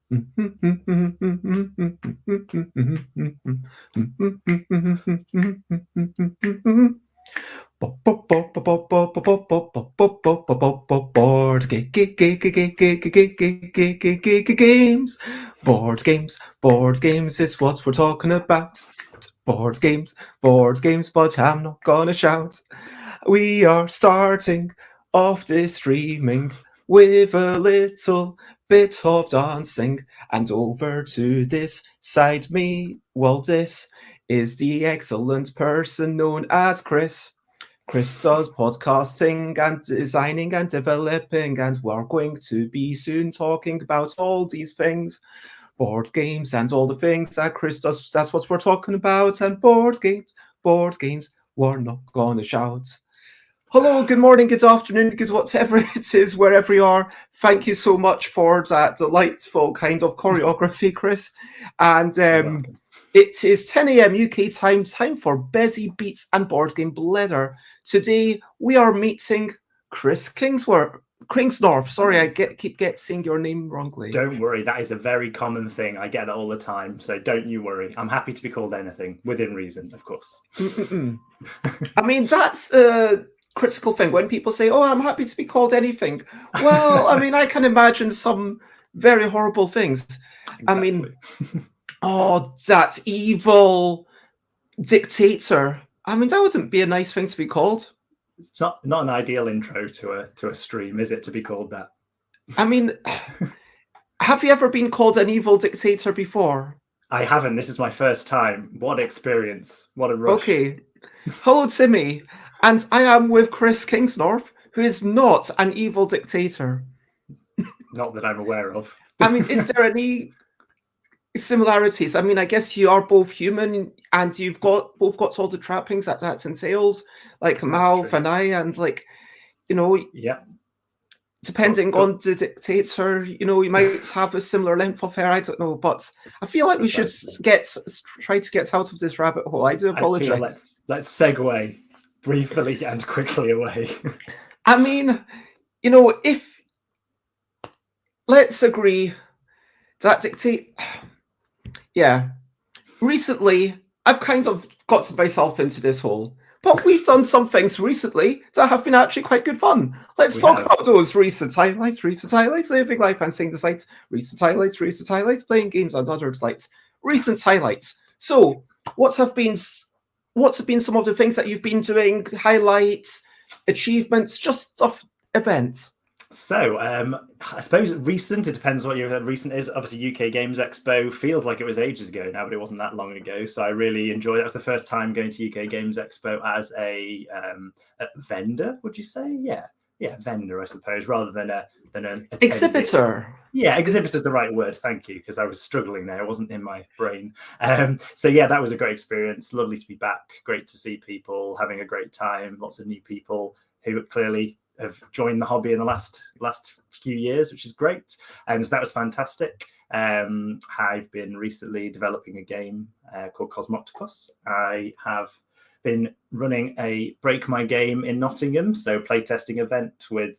Games, board games is what we're talking about. Board games, but I'm not gonna shout. We are starting off this streaming with a little bit of dancing, and over to this side me, well, this is the excellent person known as Chris. Chris does podcasting and designing and developing, and we're going to be soon talking about all these things. Board games and all the things that Chris does, that's what we're talking about. And board games, we're not gonna shout. Hello, good morning, good afternoon, good whatever it is, wherever you are. Thank you so much for that delightful kind of choreography, Chris. And it is 10 a.m. UK time for Busy Beats and Board Game Bladder. Today we are meeting Chris Kingsnorth. Sorry, I keep saying your name wrongly. Don't worry, that is a very common thing. I get that all the time, so don't you worry. I'm happy to be called anything, within reason, of course. I mean, that's a critical thing. When people say, oh, I'm happy to be called anything. Well, I mean, I can imagine some very horrible things. Exactly. I mean, oh, that evil dictator. I mean, that wouldn't be a nice thing to be called. It's not an ideal intro to a stream, is it, to be called that? I mean, have you ever been called an evil dictator before? I haven't. This is my first time. What experience. What a rush. Okay. Hello, Timmy. And I am with Chris Kingsnorth, who is not an evil dictator. Not that I'm aware of. I mean, is there any similarities? I mean, I guess you are both human and you've both got all the trappings that entails, like mouth and eye, and like, you know, yeah. Depending on the dictator, you know, you might have a similar length of hair. I don't know, but I feel like we should try to get out of this rabbit hole. I do apologize. Let's segue briefly and quickly away. I mean, you know, let's agree that yeah. Recently, I've kind of got myself into this hole. But we've done some things recently that have been actually quite good fun. Let's talk about those recent highlights, living life and seeing the sights, recent highlights, playing games and other delights, recent highlights. So, what have been some of the things that you've been doing, highlights, achievements, just stuff, events? So, I suppose recent, it depends what your recent is. Obviously, UK Games Expo feels like it was ages ago now, but it wasn't that long ago. So I really enjoyed it. That was the first time going to UK Games Expo as a vendor, would you say? Yeah, vendor, I suppose, rather than an exhibitor. Yeah, exhibitor is the right word. Thank you, because I was struggling there. It wasn't in my brain. So yeah, that was a great experience. Lovely to be back. Great to see people having a great time. Lots of new people who clearly have joined the hobby in the last few years, which is great. So that was fantastic. I've been recently developing a game called Cosmoctopus. I have been running a Break My Game in Nottingham, so playtesting event with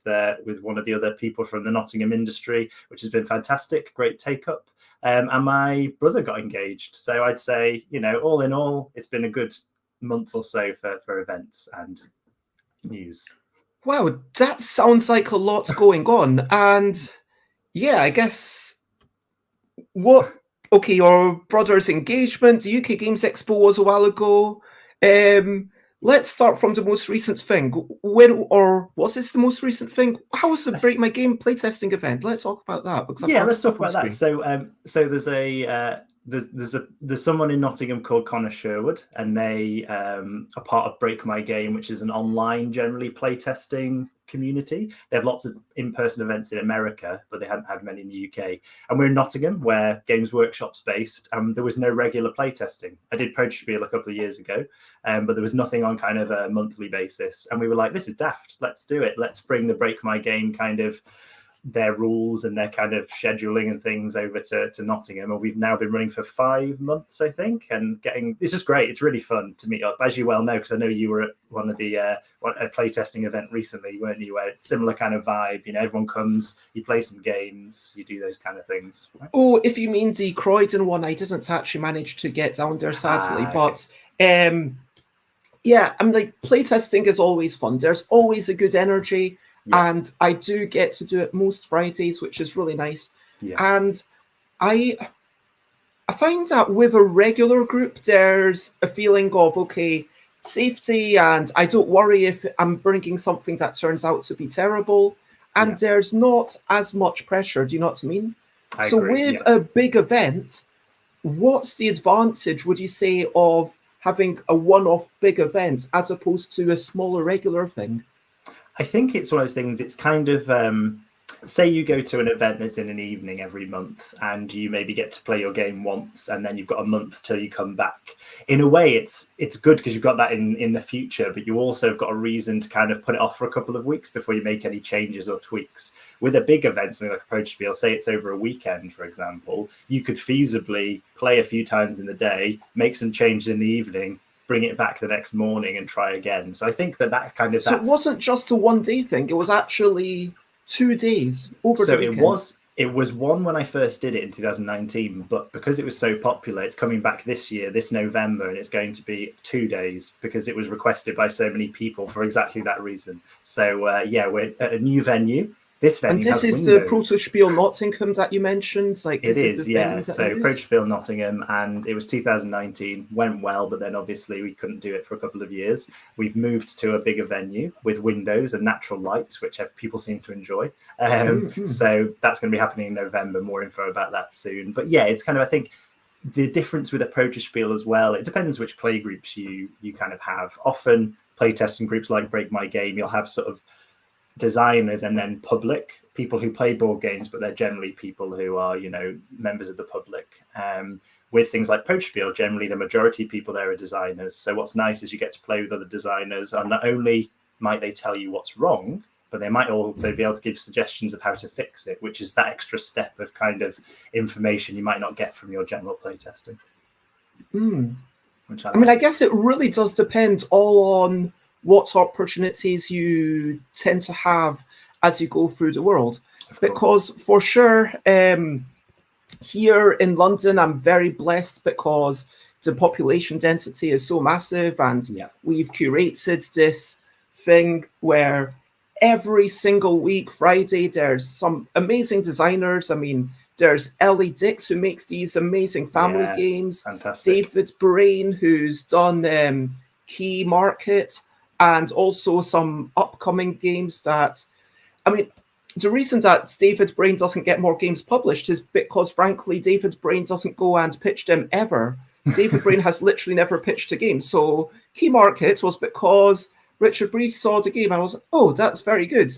one of the other people from the Nottingham industry, which has been fantastic, great take up. And my brother got engaged. So I'd say, you know, all in all, it's been a good month or so for events and news. Wow, that sounds like a lot going on. And yeah, I guess your brother's engagement, the UK Games Expo was a while ago. Let's start from the most recent thing. Was this the most recent thing? How was the Break My Game playtesting event? Let's talk about that. Let's talk about that. So there's someone in Nottingham called Connor Sherwood, and they are part of Break My Game, which is an online generally playtesting community. They have lots of in-person events in America, but they hadn't had many in the UK. And we're in Nottingham, where Games Workshop's based, and there was no regular playtesting. I did Protospiel a couple of years ago, but there was nothing on kind of a monthly basis. And we were like, this is daft. Let's do it. Let's bring the Break My Game kind of their rules and their kind of scheduling and things over to Nottingham, and we've now been running for 5 months, I think, and it's just great. It's really fun to meet up, as you well know, because I know you were at one of the a playtesting event recently, weren't you? Where it's similar kind of vibe, everyone comes, you play some games, you do those kind of things, right? Oh, if you mean the Croydon one, I didn't actually manage to get down there, sadly. Okay. But yeah, I'm like, playtesting is always fun. There's always a good energy. Yeah. And I do get to do it most Fridays, which is really nice. Yeah. And I find that with a regular group, there's a feeling of, okay, safety, and I don't worry if I'm bringing something that turns out to be terrible. And there's not as much pressure. Do you know what I mean? I agree, with a big event, what's the advantage, would you say, of having a one-off big event as opposed to a smaller regular thing? I think it's one of those things, it's kind of, say you go to an event that's in an evening every month and you maybe get to play your game once and then you've got a month till you come back. In a way, it's good because you've got that in the future, but you also have got a reason to kind of put it off for a couple of weeks before you make any changes or tweaks. With a big event, something like a Protospiel, say it's over a weekend, for example, you could feasibly play a few times in the day, make some changes in the evening, bring it back the next morning and try again. So I think that kind of... So it wasn't just a one-day thing, it was actually 2 days over the weekend. It was one when I first did it in 2019, but because it was so popular, it's coming back this year, this November, and it's going to be 2 days because it was requested by so many people for exactly that reason. So yeah, we're at a new venue. This venue, and this is the Protospiel Nottingham that you mentioned. Like, it is, yeah. So Protospiel Nottingham, and it was 2019. Went well, but then obviously we couldn't do it for a couple of years. We've moved to a bigger venue with windows and natural light, which people seem to enjoy. So that's going to be happening in November. More info about that soon. But yeah, it's kind of, I think, the difference with a Protospiel as well. It depends which play groups you kind of have. Often playtesting groups like Break My Game, you'll have sort of designers and then public people who play board games, but they're generally people who are, members of the public. With things like Protospiel, generally the majority of people there are designers. So what's nice is you get to play with other designers, and not only might they tell you what's wrong, but they might also be able to give suggestions of how to fix it, which is that extra step of kind of information you might not get from your general playtesting. I guess it really does depend all on what opportunities you tend to have as you go through the world. Because for sure, here in London, I'm very blessed because the population density is so massive, and we've curated this thing where every single week, Friday, there's some amazing designers. I mean, there's Ellie Dix, who makes these amazing family games. Fantastic. David Brain, who's done Key Market, and also some upcoming games that, I mean, the reason that David Brain doesn't get more games published is because, frankly, David Brain doesn't go and pitch them ever. David Brain has literally never pitched a game. So Key Markets was because Richard Breeze saw the game and was like, oh, that's very good.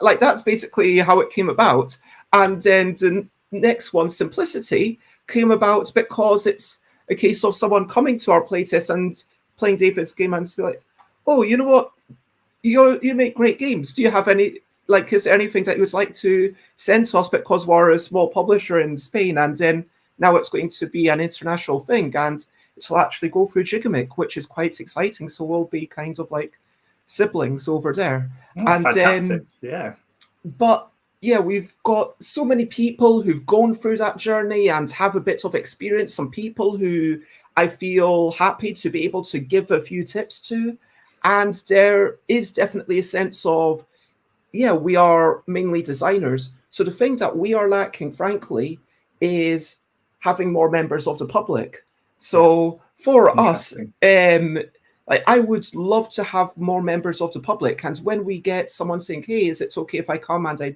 Like, that's basically how it came about. And then the next one, Simplicity, came about because it's a case of someone coming to our playtest and playing David's game and be like, oh, you know what? You make great games. Do you have any, like, is there anything that you would like to send to us, because we're a small publisher in Spain, and then now it's going to be an international thing, and it'll actually go through Gigamic, which is quite exciting. So we'll be kind of like siblings over there. And fantastic. But yeah, we've got so many people who've gone through that journey and have a bit of experience. Some people who I feel happy to be able to give a few tips to. And there is definitely a sense of, we are mainly designers. So the thing that we are lacking, frankly, is having more members of the public. So for us, like, I would love to have more members of the public. And when we get someone saying, hey, is it okay if I come and I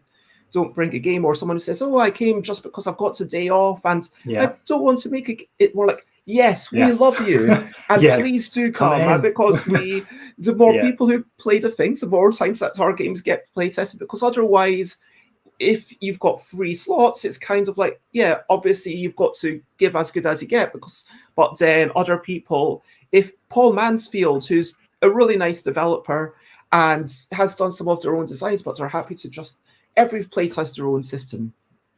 don't bring a game? Or someone who says, oh, I came just because I've got a day off and I don't want to make it. We're like, yes, we love you. And please do come because the more people who play the things, the more times that our games get play tested. Because otherwise, if you've got 3 slots, it's kind of like, obviously you've got to give as good as you get. But then other people, if Paul Mansfield, who's a really nice developer and has done some of their own designs, but they're happy to just every place has their own system.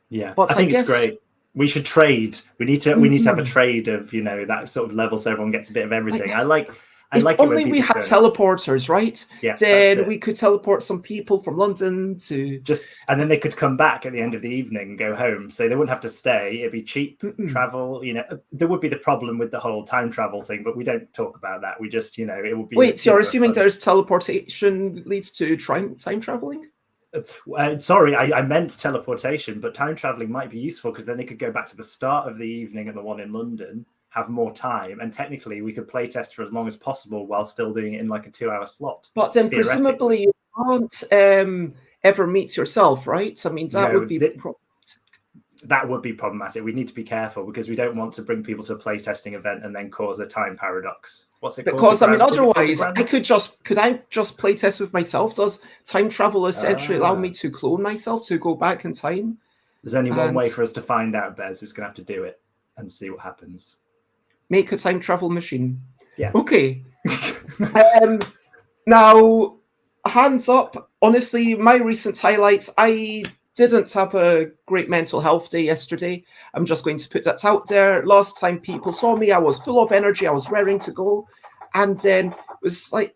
Yeah, But I think guess, it's great. We should trade. We need to have a trade of, you know, that sort of level so everyone gets a bit of everything. I like if it when only we people had turn up. teleporters, right? Yeah, Then we could teleport some people from London to and then they could come back at the end of the evening and go home, so they wouldn't have to stay. It'd be cheap travel. You know, there would be the problem with the whole time travel thing, but we don't talk about that. We just, you know, it would be. Wait, so you're assuming there's teleportation leads to time traveling? Sorry, I meant teleportation, but time traveling might be useful because then they could go back to the start of the evening at the one in London, have more time, and technically we could play test for as long as possible while still doing it in like a 2-hour slot. But then presumably you can't ever meet yourself, right? I mean, that would be that would be problematic. We need to be careful because we don't want to bring people to a playtesting event and then cause a time paradox. What's it called? Because I mean, otherwise, could I just playtest with myself? Does time travel essentially allow me to clone myself to go back in time? There's only one way for us to find out, Bez. We're just going to have to do it and see what happens. Make a time travel machine. Yeah. Okay. Now, hands up. Honestly, my recent highlights, I didn't have a great mental health day yesterday. I'm just going to put that out there. Last time people saw me, I was full of energy. I was raring to go. And then it was like,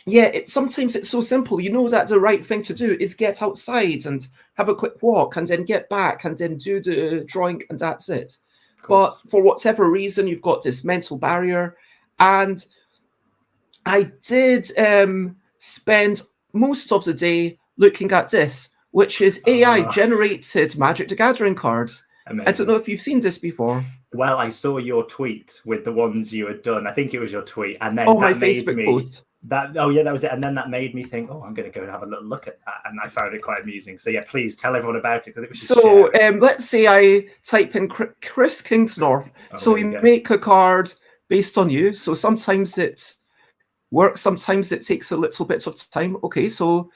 yeah, sometimes it's so simple. You know that the right thing to do is get outside and have a quick walk and then get back and then do the drawing and that's it. But for whatever reason, you've got this mental barrier. And I did spend most of the day looking at this, which is AI-generated Magic the Gathering cards. Amazing. I don't know if you've seen this before. Well, I saw your tweet with the ones you had done. I think it was your tweet. And then my Facebook post. That was it. And then that made me think, I'm going to go and have a little look at that. And I found it quite amusing. So yeah, please tell everyone about it. Because it was so let's say I type in Chris Kingsnorth. So we make a card based on you. So sometimes it works. Sometimes it takes a little bit of time. Okay, so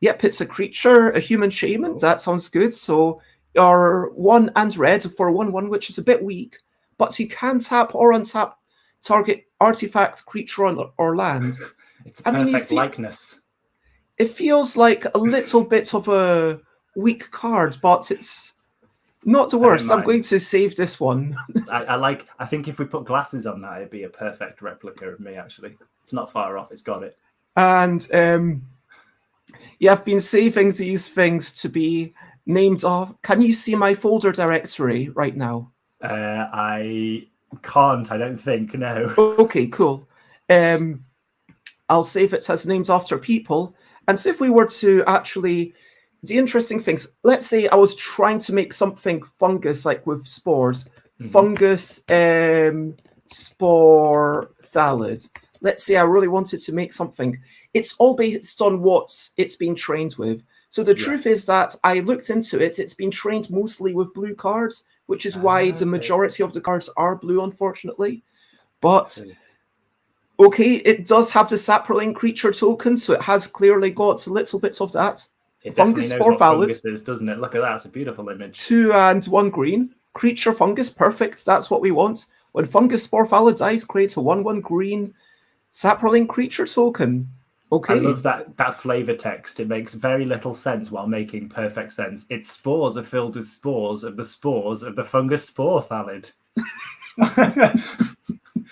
yep, it's a creature, a human shaman. That sounds good. So you're 1 and red for 1/1, which is a bit weak, but you can tap or untap target artifact, creature, or land. It's a perfect likeness. It feels like a little bit of a weak card, but it's not the worst. I'm going to save this one. I think if we put glasses on that, it'd be a perfect replica of me, actually. It's not far off. It's got it. And yeah, I've been saving these things to be named off. Can you see my folder directory right now? I can't, I don't think, no. Okay, cool. I'll save it as names after people. And so if we were to actually, the interesting things, let's say I was trying to make something fungus, like with spores, fungus spore salad. Let's say I really wanted to make something. It's all based on what it's been trained with. So the truth is that I looked into it. It's been trained mostly with blue cards, which is why the majority of the cards are blue, unfortunately. But, okay, it does have the sapperling creature token, so it has clearly got little bits of that. It fungus spore fungus is, doesn't it? Look at that. It's a beautiful image. 2 and 1 green. Creature fungus, perfect. That's what we want. When fungus spore valid dies, create a 1/1 green sapperling creature token. Okay. I love that flavor text. It makes very little sense while making perfect sense. Its spores are filled with spores of the fungus spore salad.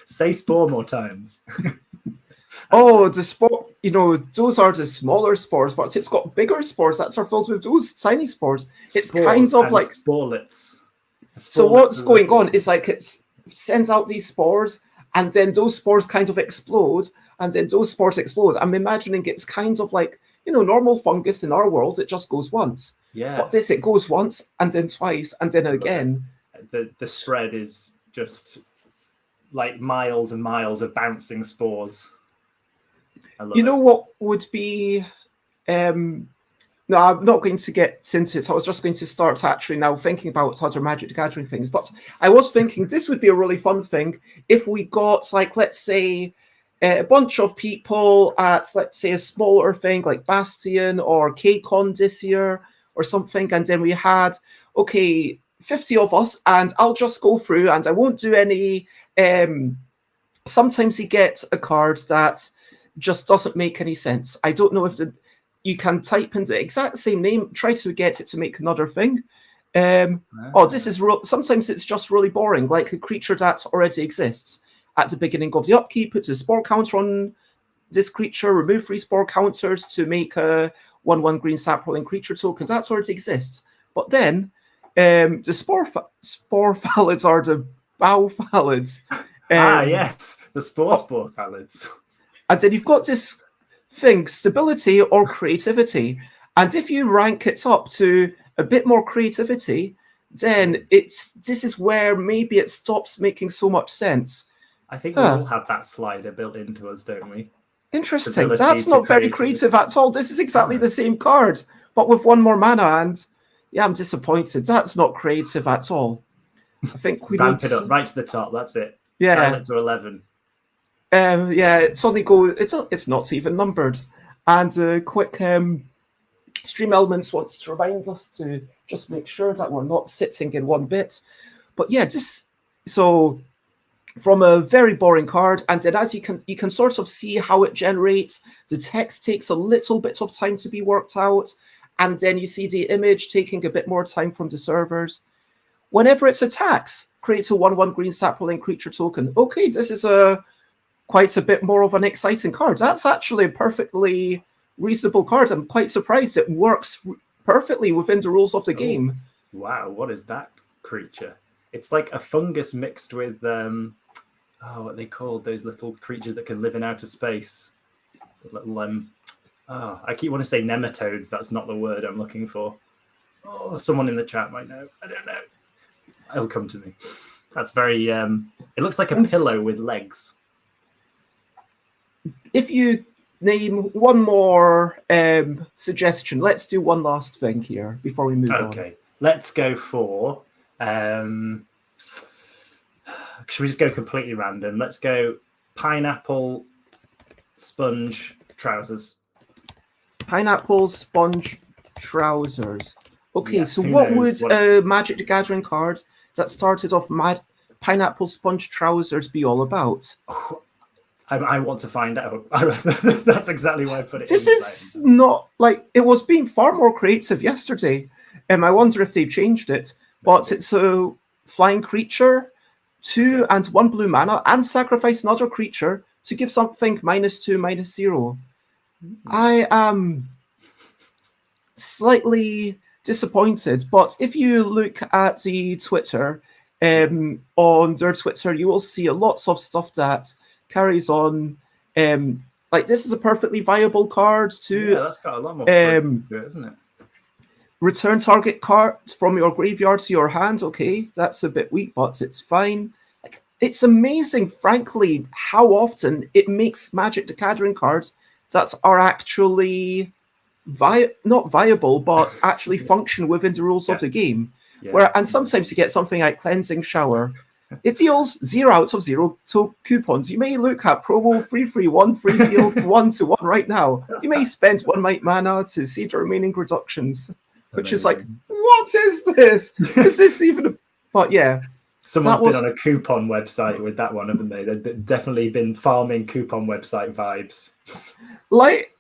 Say spore more times. The spore, those are the smaller spores, but it's got bigger spores that are filled with those tiny spores. It's spores kind of like sporelets. So what's going on is like it sends out these spores, and then those spores kind of explode, and then those spores explode. I'm imagining it's kind of like, normal fungus in our world. It just goes once. Yeah. But this, it goes once, and then twice, and then again. The spread is just like miles and miles of bouncing spores. What would be... No, I'm not going to get into it. I was just going to start actually now thinking about other Magic the Gathering things. But I was thinking this would be a really fun thing if we got, like, let's say, a bunch of people at, let's say, a smaller thing like Bastion or Catan this year or something. And then we had, 50 of us, and I'll just go through and I won't do any... sometimes you get a card that just doesn't make any sense. I don't know if you can type in the exact same name, try to get it to make another thing. This is sometimes it's just really boring, like a creature that already exists. At the beginning of the upkeep, put a spore counter on this creature, remove 3 spore counters to make a 1/1 green sapling creature token. That already exists. But then the spore phalids are the bow phalids. Yes, the spore phalids. And then you've got this thing, stability or creativity. And if you rank it up to a bit more creativity, then this is where maybe it stops making so much sense. I think we all have that slider built into us, don't we? Interesting. Stability That's not very creative at all. This is exactly the same card, but with 1 more mana. And yeah, I'm disappointed. That's not creative at all. I think we ramp it up right to the top. That's it. Yeah. Silence or 11. It's only it's not even numbered. And quick Stream Elements wants to remind us to just make sure that we're not sitting in one bit. But yeah, so from a very boring card, and then as you can sort of see how it generates. The text takes a little bit of time to be worked out, and then you see the image taking a bit more time from the servers. Whenever it attacks, creates a 1/1 green sapling creature token. Okay, this is quite a bit more of an exciting card. That's actually a perfectly reasonable card. I'm quite surprised it works perfectly within the rules of the game. Wow, what is that creature? It's like a fungus mixed with what are they called? Those little creatures that can live in outer space. The little I keep wanting to say nematodes. That's not the word I'm looking for. Oh, someone in the chat might know. I don't know. It'll come to me. That's very it looks like a pillow with legs. If you name one more suggestion, let's do one last thing here before we move on. Okay, let's go for should we just go completely random? Let's go pineapple sponge trousers. Pineapple sponge trousers. Okay, yeah, so what would a Magic the Gathering card that started off pineapple sponge trousers be all about? I want to find out. That's exactly why I put it in. This is not like it was being far more creative yesterday. I wonder if they've changed it. But it's a flying creature, 2 and 1 blue mana, and sacrifice another creature to give something -2/-0. I am slightly disappointed, but if you look at the Twitter, on their Twitter, you will see lots of stuff that carries on. Like this is a perfectly viable card too. Yeah, that's got a lot more to it, isn't it? Return target card from your graveyard to your hand. Okay, that's a bit weak, but it's fine. Like, it's amazing, frankly, how often it makes Magic the Gathering cards that are actually not viable, but actually function within the rules of the game. Yeah. And sometimes you get something like Cleansing Shower. It deals 0 out of 0 to coupons. You may look at promo 3/3/1 free deal 1/1 right now. You may spend 1 white mana to see the remaining reductions, which is like, what is this? Is this even? But yeah, someone's been on a coupon website with that one, haven't they? They've definitely been farming coupon website vibes. Like,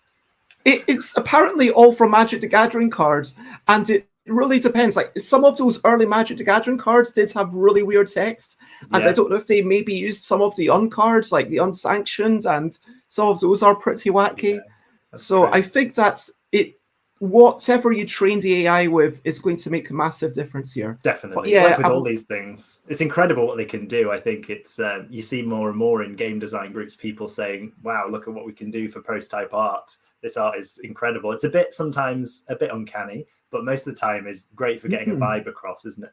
it's apparently all from Magic the Gathering cards, and it really depends. Like some of those early Magic the Gathering cards did have really weird text, and I don't know if they maybe used some of the uncards, like the unsanctioned, and some of those are pretty wacky. Yeah, so great. I think that's it. Whatever you train the AI with is going to make a massive difference here. Definitely. But yeah, like with all these things, it's incredible what they can do. I think it's you see more and more in game design groups, people saying, wow, look at what we can do for prototype art. This art is incredible. It's sometimes a bit uncanny, but most of the time is great for getting a vibe across, isn't it?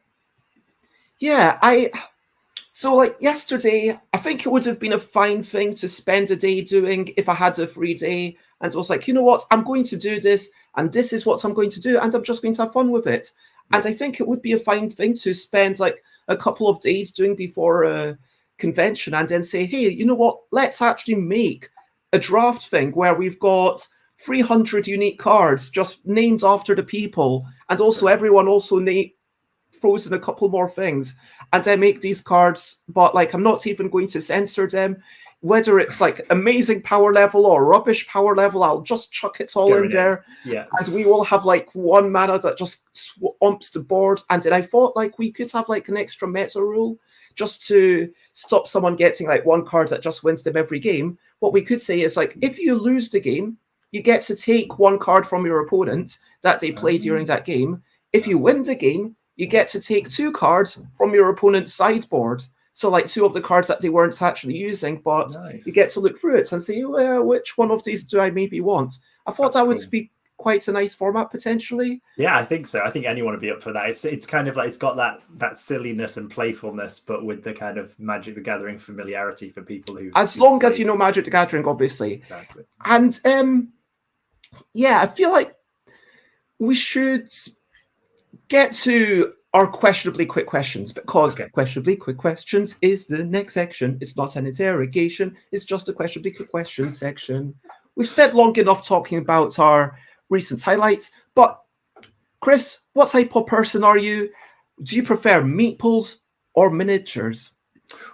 Yeah, so like yesterday, I think it would have been a fine thing to spend a day doing if I had a free day. And I was like, you know what, I'm going to do this, and this is what I'm going to do, and I'm just going to have fun with it. Yeah. And I think it would be a fine thing to spend like a couple of days doing before a convention, and then say, hey, you know what, let's actually make a draft thing where we've got 300 unique cards just named after the people, and also everyone also throws in a couple more things, and then make these cards, but like I'm not even going to censor them. whether it's like amazing power level or rubbish power level, I'll just chuck it all in there. Yeah. And we will have like 1 mana that just swamps the board. And then I thought like we could have like an extra meta rule just to stop someone getting like 1 card that just wins them every game. What we could say is like, if you lose the game, you get to take 1 card from your opponent that they play during that game. If you win the game, you get to take 2 cards from your opponent's sideboard. So like 2 of the cards that they weren't actually using, but you get to look through it and say, well, which one of these do I maybe want? I thought that would be quite a nice format potentially. Yeah, I think so. I think anyone would be up for that. It's kind of like, it's got that silliness and playfulness, but with the kind of Magic the Gathering familiarity for people who... As long as you know Magic the Gathering, obviously. Exactly. And yeah, I feel like we should get to our questionably quick questions, because questionably quick questions is the next section. It's not an interrogation. It's just a questionably quick question section. We've spent long enough talking about our recent highlights, but Chris, what type of person are you? Do you prefer meeples or miniatures?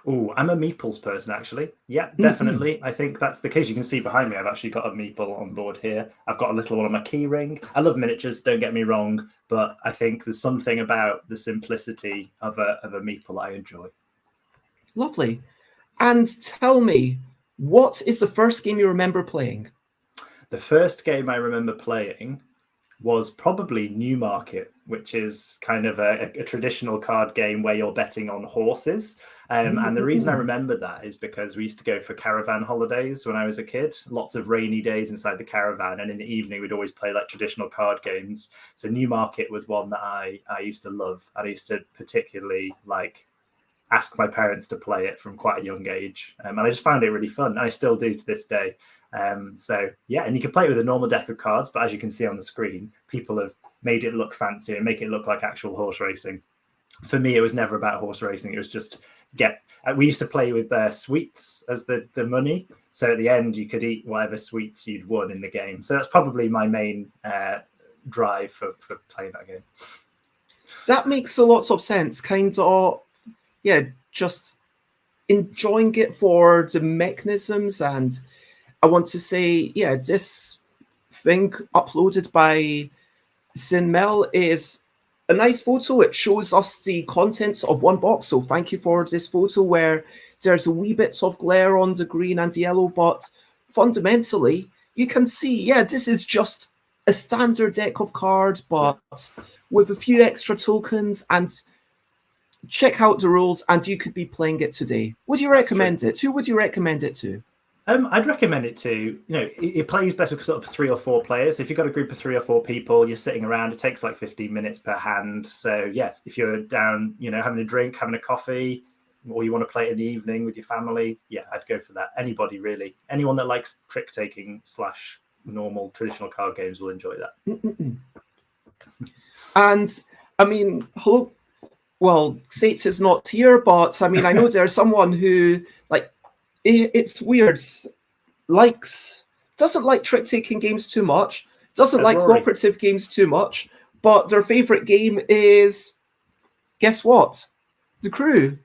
Oh, I'm a meeples person, actually. Yeah, definitely. I think that's the case. You can see behind me, I've actually got a meeple on board here. I've got a little one on my key ring. I love miniatures, don't get me wrong, but I think there's something about the simplicity of a meeple I enjoy. Lovely. And tell me, what is the first game you remember playing? The first game I remember playing was probably Newmarket, which is kind of a traditional card game where you're betting on horses. And the reason I remember that is because we used to go for caravan holidays when I was a kid, lots of rainy days inside the caravan. And in the evening, we'd always play like traditional card games. So Newmarket was one that I used to love. I used to particularly like ask my parents to play it from quite a young age. And I just found it really fun. And I still do to this day. So yeah, and you can play it with a normal deck of cards, but as you can see on the screen, people have made it look fancy and make it look like actual horse racing. For me, it was never about horse racing. It was just we used to play with sweets as the money. So at the end, you could eat whatever sweets you'd won in the game. So that's probably my main drive for playing that game. That makes a lot of sense. Kind of, yeah, just enjoying it for the mechanisms. And I want to say, yeah, this thing uploaded by Sinmel is a nice photo. It shows us the contents of one box. So thank you for this photo where there's a wee bit of glare on the green and the yellow, but fundamentally you can see, yeah, this is just a standard deck of cards, but with a few extra tokens. And check out the rules and you could be playing it today. Would you recommend it? Who would you recommend it to? I'd recommend it to, it plays better sort of 3 or 4 players. If you've got a group of 3 or 4 people, you're sitting around, it takes like 15 minutes per hand. So yeah, if you're down, having a drink, having a coffee, or you want to play it in the evening with your family, yeah, I'd go for that. Anybody really. Anyone that likes trick-taking / normal traditional card games will enjoy that. And I mean, hello. Well, Sates is not here, but I mean, I know there's someone who, like, it's weird, doesn't like trick-taking games too much, doesn't like cooperative games too much, but their favorite game is, guess what? The Crew.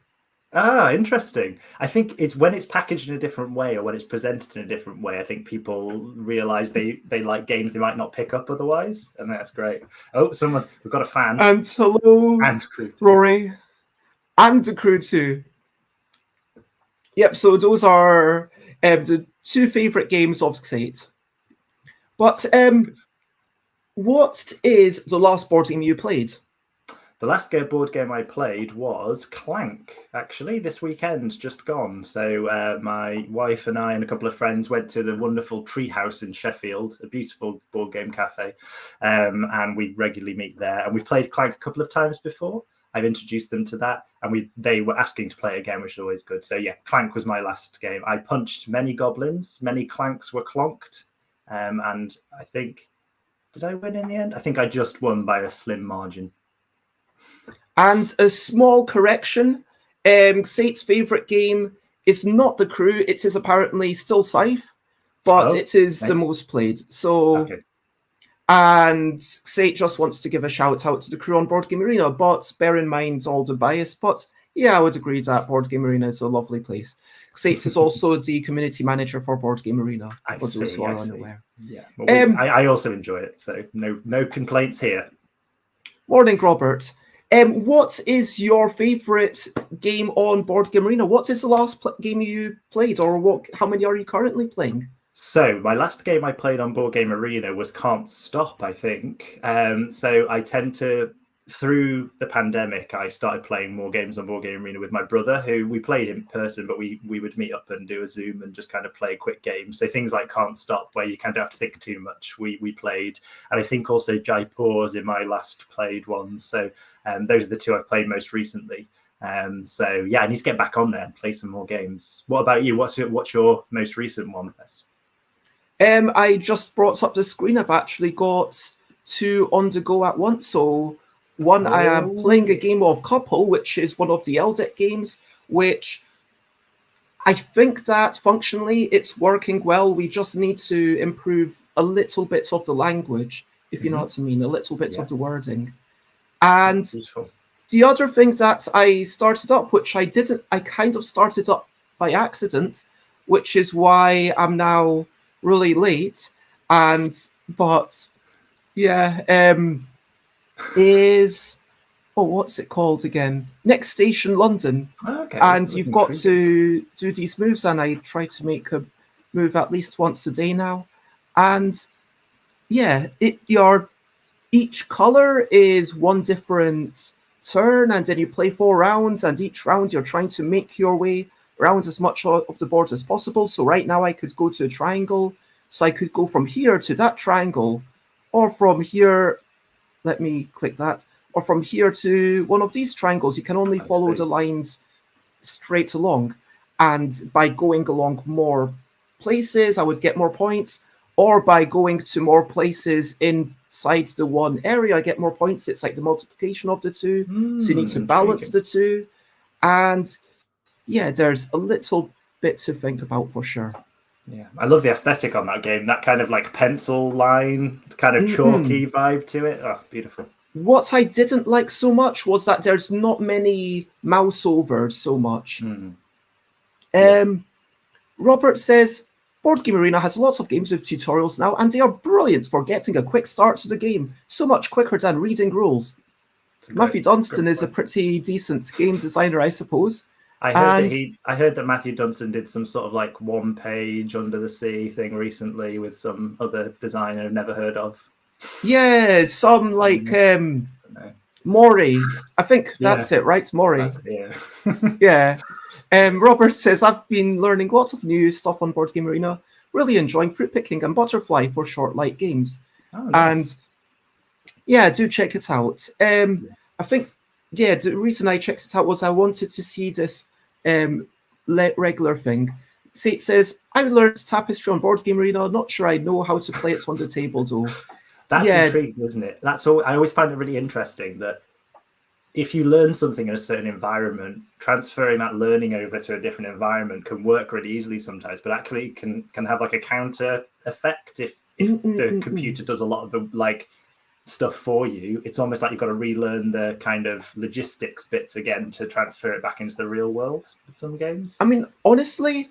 Ah, interesting. I think it's when it's packaged in a different way or when it's presented in a different way, I think people realize they like games they might not pick up otherwise, and that's great. Oh, we've got a fan. And hello, and Crew Rory, and the Crew too. Yep, so those are the 2 favorite games of Xate. But what is the last board game you played? The last board game I played was Clank, actually, this weekend, just gone. So my wife and I and a couple of friends went to the wonderful Treehouse in Sheffield, a beautiful board game cafe, and we regularly meet there. And we've played Clank a couple of times before. I've introduced them to that, and they were asking to play again, which is always good. So yeah, Clank was my last game. I punched many goblins, many Clanks were clonked, and I think, did I win in the end? I think I just won by a slim margin. And a small correction, Sate's favourite game is not the Crew. It is apparently still Scythe, but it is the most played. So, and Sate just wants to give a shout out to the Crew on Board Game Arena, but bear in mind all the bias. But Yeah, I would agree that Board Game Arena is a lovely place. Xate is also the community manager for Board Game Arena, I for those who see. are I see. unaware. Yeah, well, I also enjoy it, so no complaints here. Morning, Robert. What is your favourite game on Board Game Arena? What is the last game you played, or how many are you currently playing? So my last game I played on Board Game Arena was Can't Stop, I think. So I tend to, through the pandemic, I started playing more games on Board Game Arena with my brother, who we played in person, but we would meet up and do a Zoom and just kind of play quick games. So things like Can't Stop, where you kind of have to think too much, we played. And I think also Jaipur's in my last played ones. So those are the two I've played most recently. So yeah, I need to get back on there and play some more games. What about you? What's your most recent one, Bess? I just brought up the screen. I've actually got two on the go at once. So one, I am playing a game of Couple, which is one of the LDEC games, which I think that functionally it's working well. We just need to improve a little bit of the language, if you know what I mean, a little bit of the wording. And the other thing that I started up, which I kind of started up by accident, which is why I'm now really late, but yeah, is what's it called again? Next Station London. Okay, and you've got to do these moves, and I try to make a move at least once a day now. And yeah, each color is one different turn, and then you play 4 rounds, and each round you're trying to make your way around as much of the board as possible. So right now I could go to a triangle, so I could go from here to that triangle, or from here, let me click that, or from here to one of these triangles. You can only follow the lines straight along, and by going along more places I would get more points, or by going to more places inside the one area I get more points. It's like the multiplication of the two, so you need to balance the two. And yeah, there's a little bit to think about for sure. Yeah, I love the aesthetic on that game. That kind of like pencil line, kind of chalky vibe to it. Oh, beautiful. What I didn't like so much was that there's not many mouse overs so much. Robert says, Board Game Arena has lots of games with tutorials now, and they are brilliant for getting a quick start to the game. So much quicker than reading rules. Matthew Dunstan is a pretty decent game designer, I suppose. I heard that Matthew Dunstan did some sort of like 1-page Under the Sea thing recently with some other designer I've never heard of. Yeah, some like Maury. I think that's it, right? Maury. Yeah. Robert says, I've been learning lots of new stuff on Board Game Arena. Really enjoying Fruit Picking and Butterfly for short, light games. Oh, nice. And yeah, do check it out. I think, yeah, the reason I checked it out was I wanted to see this regular thing. Sate says, I learned Tapestry on Board Game Arena. Not sure I know how to play it on the table, though. That's intriguing, isn't it? That's all. I always find it really interesting that if you learn something in a certain environment, transferring that learning over to a different environment can work really easily sometimes, but actually can have like a counter effect if the computer does a lot of the like stuff for you. It's almost like you've got to relearn the kind of logistics bits again to transfer it back into the real world with some games. I mean, honestly,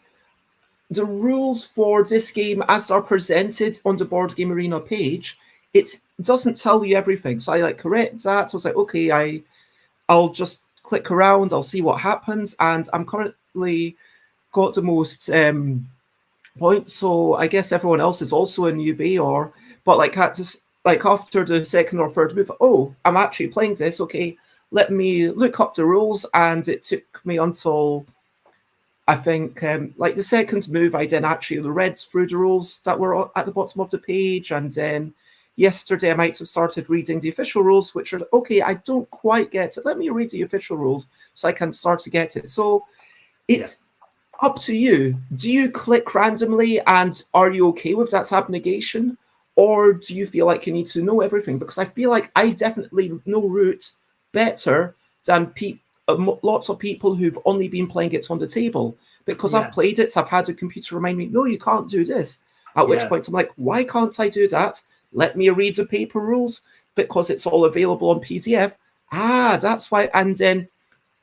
the rules for this game as they're presented on the Board Game Arena page, it doesn't tell you everything. So I like correct that. So I was like, okay, I'll just click around, I'll see what happens, and I'm currently got the most points, so I guess everyone else is also a newbie, but like after the second or third move, oh, I'm actually playing this, okay, let me look up the rules, and it took me until I think like the second move I then actually read through the rules that were at the bottom of the page, and then yesterday I might have started reading the official rules, which are, okay, I don't quite get it. Let me read the official rules so I can start to get it. So it's up to you. Do you click randomly, and are you okay with that tab negation? Or do you feel like you need to know everything? Because I feel like I definitely know root better than lots of people who've only been playing it on the table. Because I've played it, I've had a computer remind me, no, you can't do this. At which point I'm like, why can't I do that? Let me read the paper rules, because it's all available on PDF. That's why. And then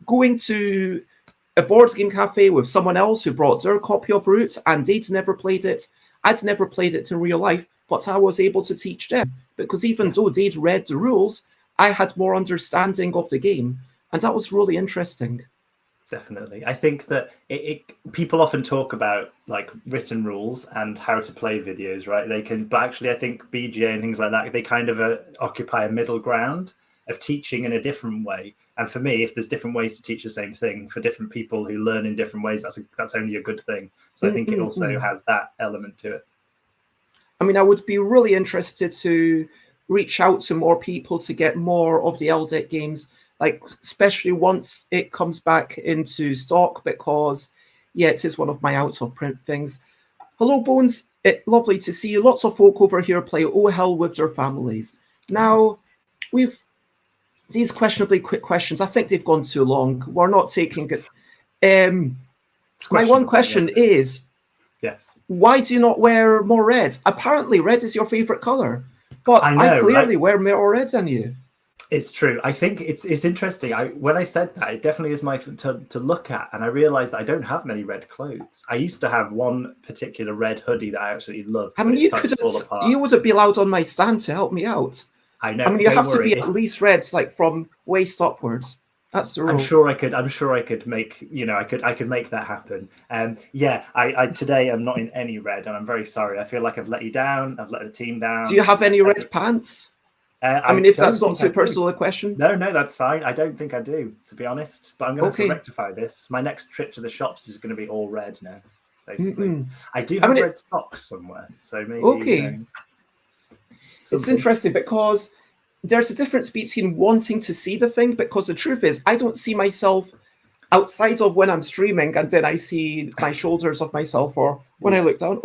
going to a board game cafe with someone else who brought their copy of Root, and they'd never played it. I'd never played it in real life, but I was able to teach them, because even though they'd read the rules, I had more understanding of the game, and that was really interesting. Definitely. I think that people often talk about like written rules and how to play videos, right? But actually I think BGA and things like that, they kind of occupy a middle ground of teaching in a different way. And for me, if there's different ways to teach the same thing for different people who learn in different ways, that's only a good thing. So I think it also has that element to it. I mean, I would be really interested to reach out to more people to get more of the LDEC games, like especially once it comes back into stock, because it is one of my out of print things. Hello, Bones. Lovely to see you. Lots of folk over here play Oh Hell with their families. Now, we've these questionably quick questions. I think they've gone too long. We're not taking it. My one question is, yes, why do you not wear more red? Apparently, red is your favorite color, but I clearly wear more red than you. It's true. I think it's interesting. When I said that, it definitely is my to look at, and I realized that I don't have many red clothes. I used to have one particular red hoodie that I absolutely loved. I mean, you wouldn't be allowed on my stand to help me out. I know. I mean, you have to be at least reds, like from waist upwards. That's the rule. I'm sure I could make, I could make that happen. I today I'm not in any red, and I'm very sorry. I feel like I've let you down. I've let the team down. Do you have any red pants? I mean, if that's not too personal a question. No, that's fine. I don't think I do, to be honest. But I'm going to rectify this. My next trip to the shops is going to be all red now, basically. I do have red socks somewhere, so maybe. Okay. It's interesting because there's a difference between wanting to see the thing, because the truth is I don't see myself outside of when I'm streaming and then I see my shoulders of myself, or when I look down,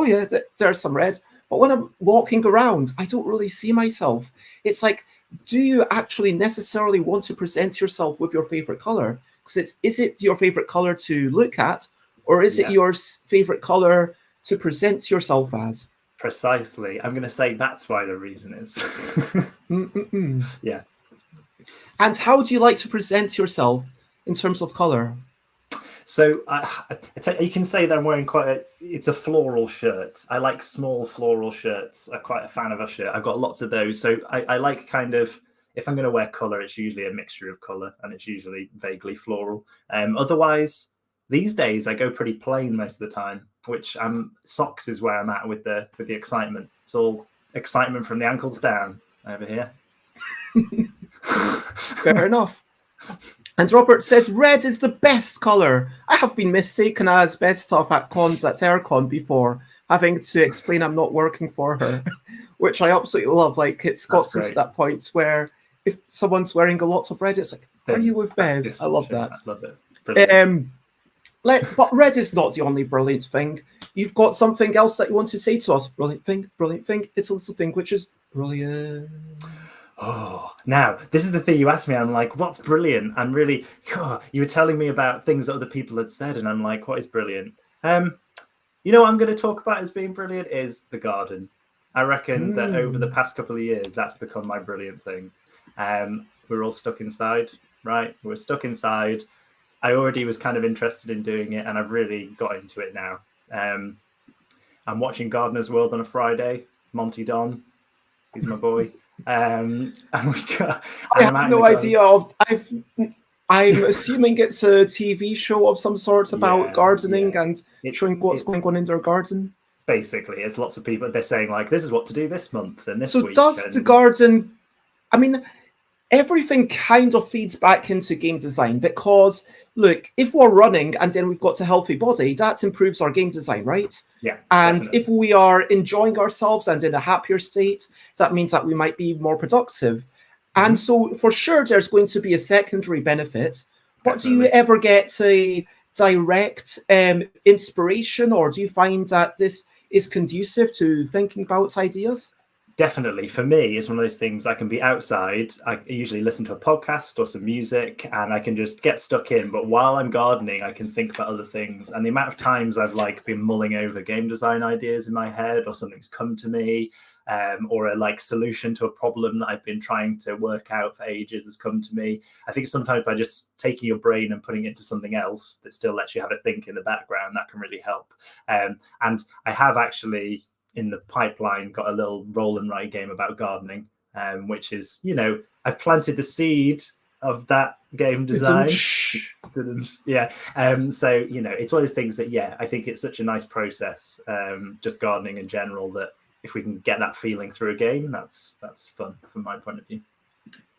there's some red. But when I'm walking around, I don't really see myself. It's like, do you actually necessarily want to present yourself with your favorite color? Because is it your favorite color to look at, or is it your favorite color to present yourself as? Precisely. I'm going to say that's why the reason is. Yeah. And how do you like to present yourself in terms of color? So you can say that I'm wearing it's a floral shirt. I like small floral shirts. I'm quite a fan of a shirt. I've got lots of those. So I like kind of, if I'm going to wear color, it's usually a mixture of color, and it's usually vaguely floral. Otherwise, these days I go pretty plain most of the time, which socks is where I'm at with the excitement. It's all excitement from the ankles down over here. Fair enough. And Robert says red is the best color. I have been mistaken as best stuff at cons at Aircon before, having to explain I'm not working for her, which I absolutely love. Like, it's got to that point where if someone's wearing a lot of red, it's like, are you with Bez? I love that. I love it. Brilliant. But red is not the only brilliant thing. You've got something else that you want to say to us. Brilliant thing. It's a little thing which is brilliant. Oh, now this is the thing you asked me. I'm like, what's brilliant? I'm really, you were telling me about things that other people had said, and I'm like, what is brilliant? What I'm going to talk about as being brilliant is the garden. I reckon that over the past couple of years, that's become my brilliant thing. We're all stuck inside, right? We're stuck inside. I already was kind of interested in doing it, and I've really got into it now. I'm watching Gardener's World on a Friday. Monty Don, he's my boy. And I have no idea I'm assuming it's a TV show of some sort about gardening and showing what's going on in their garden. Basically, it's lots of people. They're saying like, this is what to do this month and this week. So does the garden? I mean, everything kind of feeds back into game design, because look, if we're running and then we've got a healthy body, that improves our game design, right? Yeah. And definitely. If we are enjoying ourselves and in a happier state, that means that we might be more productive. And so for sure, there's going to be a secondary benefit. But do you ever get a direct inspiration, or do you find that this is conducive to thinking about ideas? Definitely. For me, it's one of those things. I can be outside. I usually listen to a podcast or some music, and I can just get stuck in. But while I'm gardening, I can think about other things. And the amount of times I've been mulling over game design ideas in my head, or something's come to me, or a like solution to a problem that I've been trying to work out for ages has come to me. I think sometimes by just taking your brain and putting it into something else that still lets you have a think in the background, that can really help. And I have actually in the pipeline got a little roll and write game about gardening, which is, you know, I've planted the seed of that game design. Yeah. So, you know, it's one of those things that, yeah, I think it's such a nice process, just gardening in general, that if we can get that feeling through a game, that's fun from my point of view.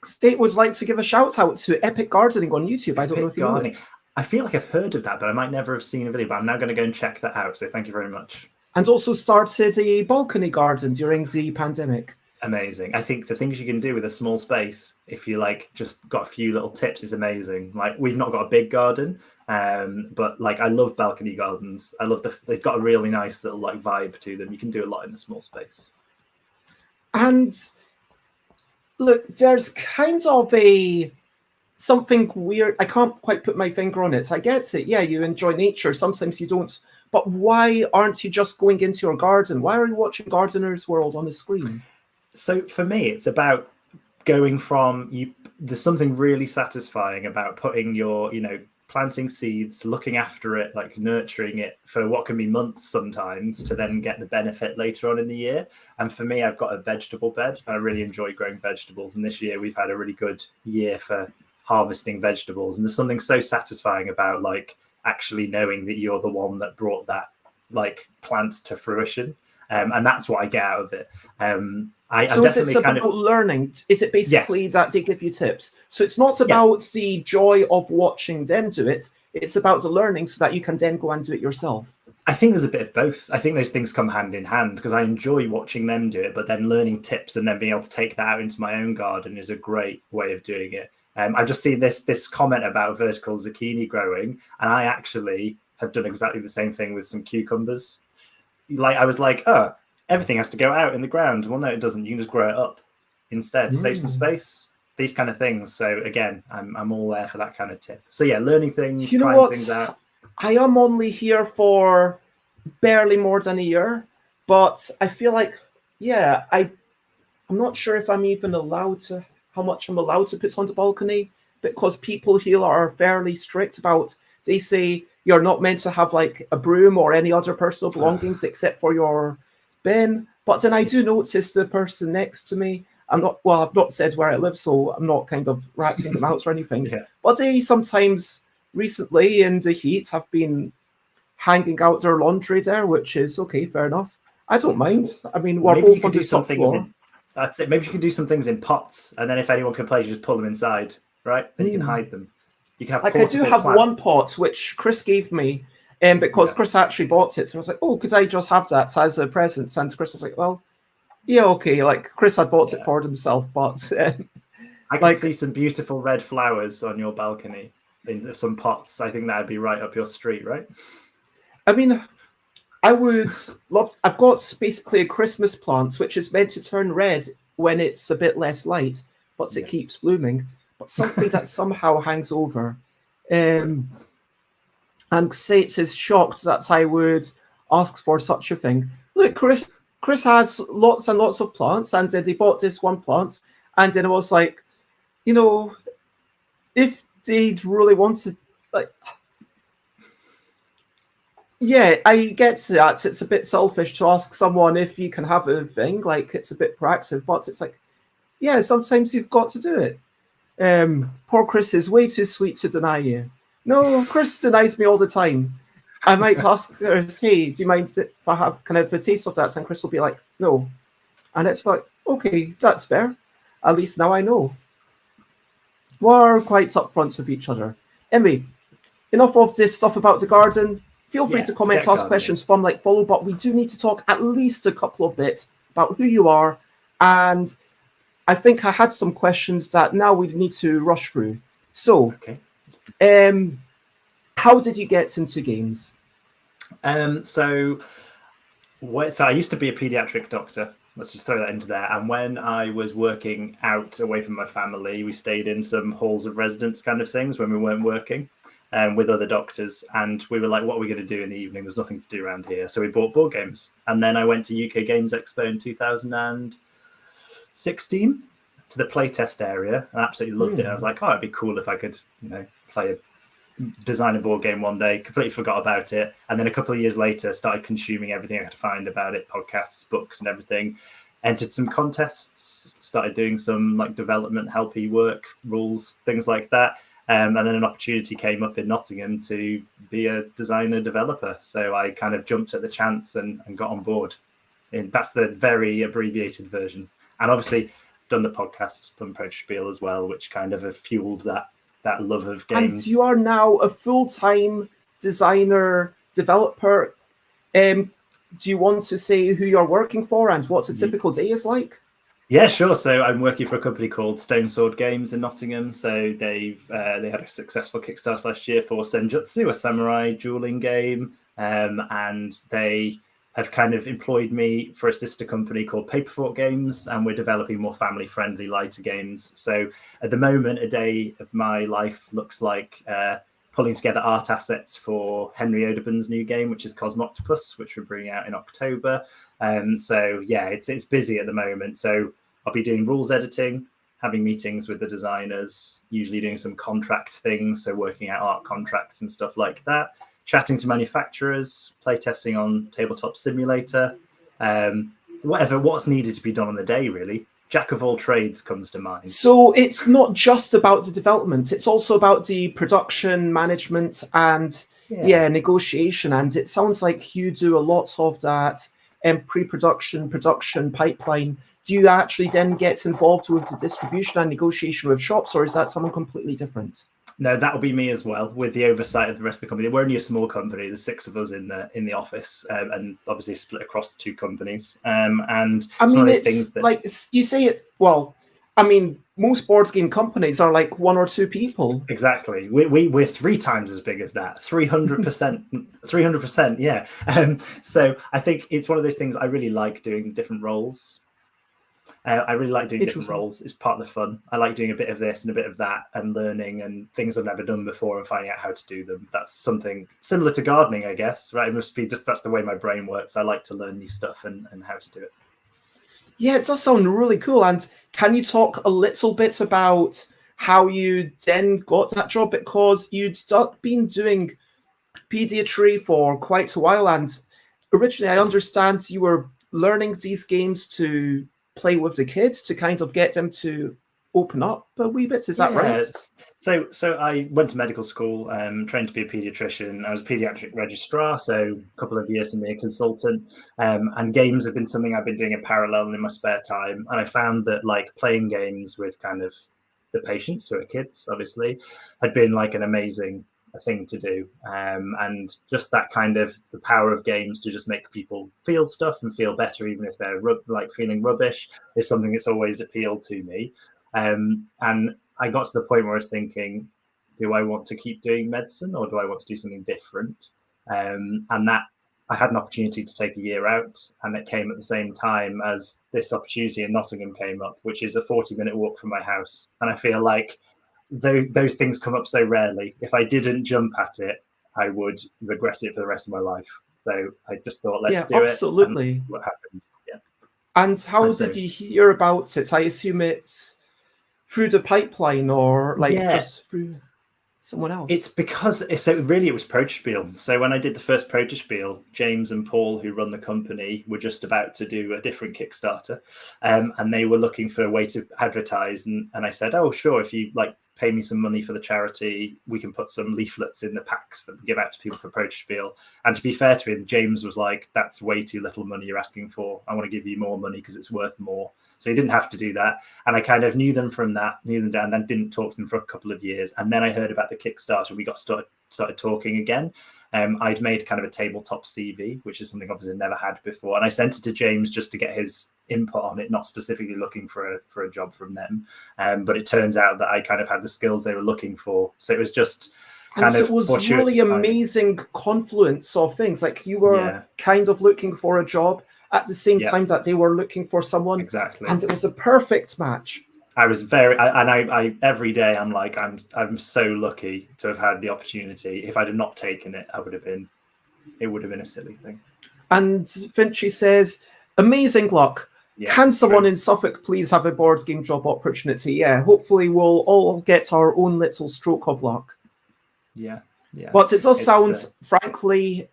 State would like to give a shout out to Epic Gardening on YouTube. I don't know if you know it. I feel like I've heard of that, but I might never have seen a video, but I'm now going to go and check that out. So thank you very much. And also started a balcony garden during the pandemic. Amazing. I think the things you can do with a small space, if you like just got a few little tips, is amazing. Like, we've not got a big garden, but like I love balcony gardens. I love they've got a really nice little like vibe to them. You can do a lot in a small space. And look, there's kind of something weird. I can't quite put my finger on it. I get it. Yeah, you enjoy nature. Sometimes you don't. But why aren't you just going into your garden? Why are you watching Gardener's World on the screen? So for me, it's about going from there's something really satisfying about putting your, you know, planting seeds, looking after it, like nurturing it for what can be months sometimes, to then get the benefit later on in the year. And for me, I've got a vegetable bed. I really enjoy growing vegetables. And this year we've had a really good year for harvesting vegetables. And there's something so satisfying about like actually knowing that you're the one that brought that like plant to fruition. And that's what I get out of it. So is it about learning? Is it basically that they give you tips? So it's not about the joy of watching them do it. It's about the learning so that you can then go and do it yourself. I think there's a bit of both. I think those things come hand in hand, because I enjoy watching them do it, but then learning tips and then being able to take that out into my own garden is a great way of doing it. I've just seen this comment about vertical zucchini growing, and I actually have done exactly the same thing with some cucumbers. Like, I was like, oh, everything has to go out in the ground. Well, no, it doesn't. You can just grow it up instead. Save some space. These kind of things. So again, I'm all there for that kind of tip. So yeah, learning things, trying things out. I am only here for barely more than a year, but I feel like, yeah, I'm not sure if I'm even allowed to, how much I'm allowed to put on the balcony, because people here are fairly strict about, they say you're not meant to have like a broom or any other personal belongings except for your bin. But then I do notice the person next to me, I've not said where I live, so I'm not kind of ratting them out or anything. But they sometimes recently in the heat have been hanging out their laundry there, which is okay, fair enough. I don't mind. I mean, we're both on the top floor. That's it. Maybe you can do some things in pots, and then if anyone complains, you just pull them inside, right? Then you can hide them. You can have like I do have plants. One pot which Chris gave me, because Chris actually bought it. So I was like, oh, could I just have that as a present? And Chris was like, well, yeah, okay. Like Chris had bought it for himself, but I can see some beautiful red flowers on your balcony in some pots. I think that'd be right up your street, right? I mean, I would love. I've got basically a Christmas plant which is meant to turn red when it's a bit less light, but it keeps blooming. But something that somehow hangs over. And Sates is shocked that I would ask for such a thing. Look, Chris has lots and lots of plants, and he bought this one plant, and then it was like, you know, if they'd really wanted, like, yeah, I get that. It's a bit selfish to ask someone if you can have a thing, like it's a bit proactive, but it's like, yeah, sometimes you've got to do it. Poor Chris is way too sweet to deny you. No, Chris denies me all the time. I might ask her, hey, do you mind if I have kind of a taste of that? And Chris will be like, no. And it's like, okay, that's fair. At least now I know. We're quite upfront with each other. Anyway, enough of this stuff about the garden. Feel free to comment, ask questions from follow, but we do need to talk at least a couple of bits about who you are. And I think I had some questions that now we need to rush through. So, how did you get into games? So I used to be a pediatric doctor. Let's just throw that into there. And when I was working out away from my family, we stayed in some halls of residence kind of things when we weren't working. with other doctors, and we were like, what are we going to do in the evening? There's nothing to do around here. So we bought board games. And then I went to UK Games Expo in 2016 to the playtest area and absolutely loved it. I was like, oh, it'd be cool if I could, design a board game one day. Completely forgot about it. And then a couple of years later, started consuming everything I could find about it, podcasts, books and everything. Entered some contests, started doing some like development, helpy work, rules, things like that. And then an opportunity came up in Nottingham to be a designer developer. So I kind of jumped at the chance and got on board. And that's the very abbreviated version. And obviously done the podcast, done Protospiel as well, which kind of have fueled that love of games. And you are now a full-time designer developer. Do you want to say who you're working for and what a typical day is like? Yeah, sure. So I'm working for a company called Stone Sword Games in Nottingham. So they had a successful Kickstarter last year for Senjutsu, a samurai dueling game, and they have kind of employed me for a sister company called Paperfort Games, and we're developing more family-friendly, lighter games. So at the moment, a day of my life looks like pulling together art assets for Henry Audubon's new game, which is Cosmoctopus, which we're bringing out in October. So yeah, it's busy at the moment. So I'll be doing rules editing, having meetings with the designers, usually doing some contract things, so working out art contracts and stuff like that, chatting to manufacturers, playtesting on Tabletop Simulator, what's needed to be done on the day, really. Jack of all trades comes to mind. So it's not just about the development, it's also about the production, management, and negotiation. And it sounds like you do a lot of that pre-production, production pipeline. Do you actually then get involved with the distribution and negotiation with shops, or is that something completely different? No, that'll be me as well, with the oversight of the rest of the company. We're only a small company. There's 6 of us in the office, and obviously split across the 2 companies. And I mean, it's things that, like you say it. Well, I mean, most board game companies are like 1 or 2 people. Exactly. We're 3 times as big as that. 300%. 300%. Yeah. So I think it's one of those things. I really like doing different roles. I really like doing different roles. It's part of the fun. I like doing a bit of this and a bit of that and learning and things I've never done before and finding out how to do them. That's something similar to gardening, I guess, right? It must be just, that's the way my brain works. I like to learn new stuff and how to do it. Yeah, it does sound really cool. And can you talk a little bit about how you then got that job? Because you'd been doing pediatry for quite a while. And originally, I understand you were learning these games to play with the kids to kind of get them to open up a wee bit. Is that right? So I went to medical school, trained to be a pediatrician. I was a pediatric registrar, so a couple of years for me, a consultant. And games have been something I've been doing in parallel in my spare time. And I found that like playing games with kind of the patients who are kids, obviously, had been like an amazing thing to do. And just that kind of the power of games to just make people feel stuff and feel better, even if they're like feeling rubbish, is something that's always appealed to me. And I got to the point where I was thinking, do I want to keep doing medicine or do I want to do something different? And that I had an opportunity to take a year out, and it came at the same time as this opportunity in Nottingham came up, which is a 40-minute walk from my house. And I feel like those things come up so rarely. If I didn't jump at it, I would regret it for the rest of my life. So I just thought, let's do absolutely. It. What happens? Yeah. And how did you hear about it? I assume it's through the pipeline or just through someone else. It's because it was Protospiel. So when I did the first Protospiel, James and Paul, who run the company, were just about to do a different Kickstarter, and they were looking for a way to advertise. And I said, oh, sure, if you pay me some money for the charity, we can put some leaflets in the packs that we give out to people for Protospiel. And to be fair to him, James was like, that's way too little money you're asking for. I want to give you more money because it's worth more. So he didn't have to do that. And I kind of knew them down, then didn't talk to them for a couple of years. And then I heard about the Kickstarter. We got started talking again. I'd made kind of a tabletop CV, which is something obviously never had before. And I sent it to James just to get his input on it, not specifically looking for a job from them. But it turns out that I kind of had the skills they were looking for. So it was just kind of it was really amazing confluence of things. Like you were kind of looking for a job at the same time that they were looking for someone. Exactly. And it was a perfect match. I was very, I every day I'm like, I'm so lucky to have had the opportunity. If I'd have not taken it, it would have been a silly thing. And Finchy says, amazing luck. Yeah, Can someone true. in Suffolk please have a board game job opportunity? Yeah, hopefully we'll all get our own little stroke of luck. Yeah, yeah. But it does sound, frankly,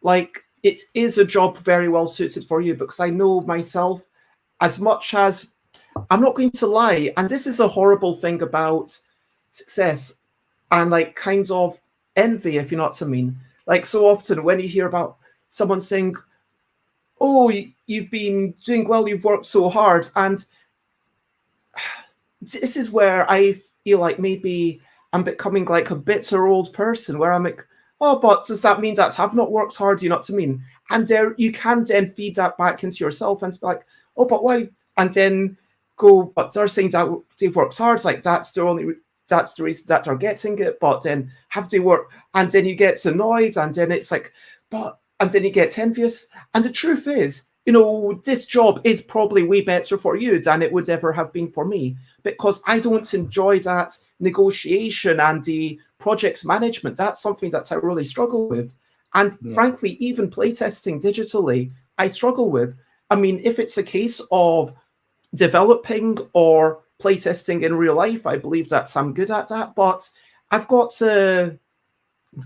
like it is a job very well suited for you, because I know myself, as much as, I'm not going to lie, and this is a horrible thing about success and like kinds of envy, if you know what I mean. Like so often when you hear about someone saying, oh, you've been doing well, you've worked so hard, and this is where I feel like maybe I'm becoming like a bitter old person, where I'm like, oh, but does that mean that I've not worked hard? You know what I mean? And there you can then feed that back into yourself and be like, oh, but why? And then go, but they're saying that they've worked hard. Like that's the reason that they're getting it. But then have they worked? And then you get annoyed, and then it's like, but, and then you get envious. And the truth is, you know, this job is probably way better for you than it would ever have been for me, because I don't enjoy that negotiation and the projects management. That's something that I really struggle with. And frankly, even playtesting digitally, I struggle with. I mean, if it's a case of developing or playtesting in real life, I believe that I'm good at that, but I've got a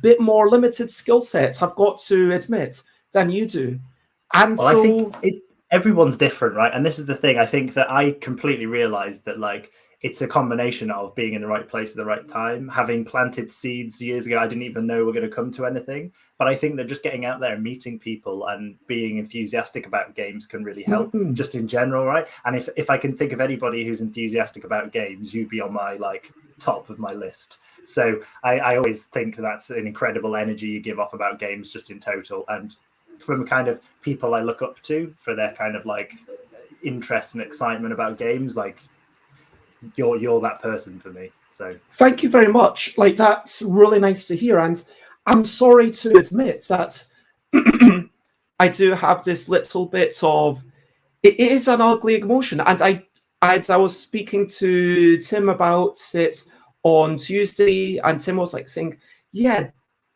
bit more limited skill set, I've got to admit, than you do. And well, so I think everyone's different, right? And this is the thing. I think that I completely realized that, like, it's a combination of being in the right place at the right time. Having planted seeds years ago, I didn't even know we're going to come to anything. But I think that just getting out there and meeting people and being enthusiastic about games can really help, just in general, right? And if I can think of anybody who's enthusiastic about games, you'd be on my like top of my list. So I always think that's an incredible energy you give off about games just in total. And from kind of people I look up to for their kind of like interest and excitement about games, like you're that person for me. So thank you very much. Like, that's really nice to hear. And I'm sorry to admit that I do have this little bit of, it is an ugly emotion. And I was speaking to Tim about it on Tuesday, and Tim was like saying, yeah,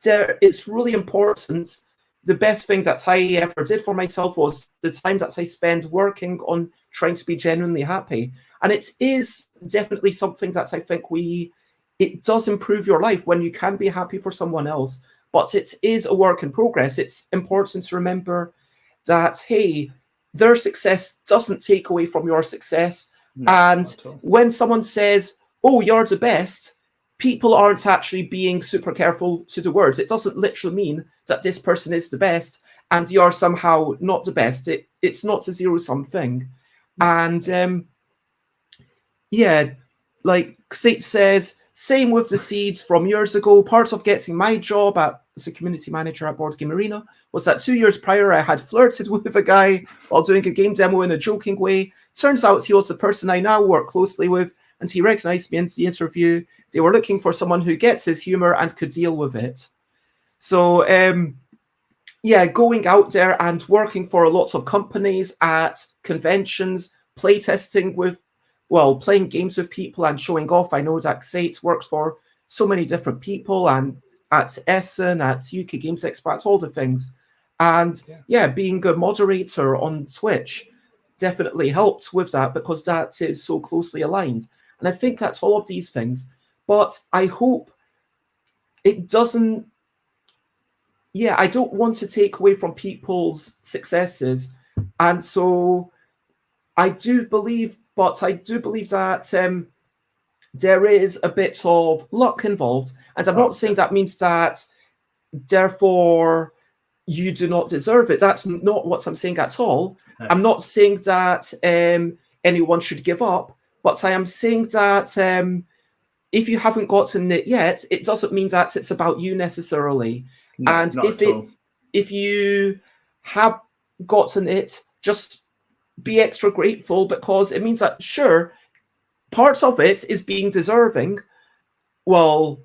it's really important. The best thing that I ever did for myself was the time that I spent working on trying to be genuinely happy. And it is definitely something that I think it does improve your life when you can be happy for someone else. But it is a work in progress. It's important to remember that, hey, their success doesn't take away from your success. No, and when someone says, oh, you're the best, people aren't actually being super careful to the words. It doesn't literally mean that this person is the best and you're somehow not the best. It's not a zero-sum thing. And yeah, like Sate says, same with the seeds from years ago. Part of getting my job as a community manager at Boardgame Arena was that 2 years prior, I had flirted with a guy while doing a game demo in a joking way. Turns out he was the person I now work closely with, and he recognized me in the interview. They were looking for someone who gets his humor and could deal with it. So, yeah, going out there and working for lots of companies at conventions, playtesting playing games with people and showing off. I know that Sate works for so many different people, and at Essen, at UK Games Expo, all the things. And yeah, being a moderator on Twitch definitely helped with that, because that is so closely aligned. And I think that's all of these things. But I hope it doesn't, I don't want to take away from people's successes. And so I do believe that there is a bit of luck involved. And I'm not saying that means that therefore you do not deserve it. That's not what I'm saying at all. No. I'm not saying that anyone should give up, but I am saying that if you haven't gotten it yet, it doesn't mean that it's about you necessarily. No, and if you have gotten it, just be extra grateful, because it means that, sure, part of it is being deserving. Part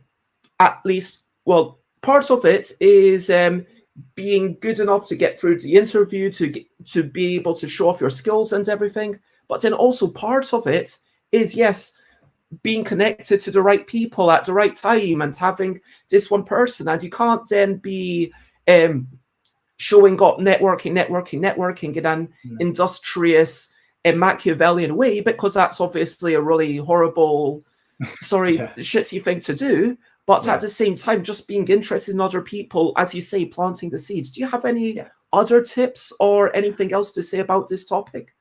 of it is being good enough to get through the interview, to be able to show off your skills and everything. But then also part of it is, yes, being connected to the right people at the right time and having this one person. And you can't then be showing up networking in an industrious Machiavellian way, because that's obviously a really horrible, shitty thing to do. But at the same time, just being interested in other people, as you say, planting the seeds. Do you have any other tips or anything else to say about this topic?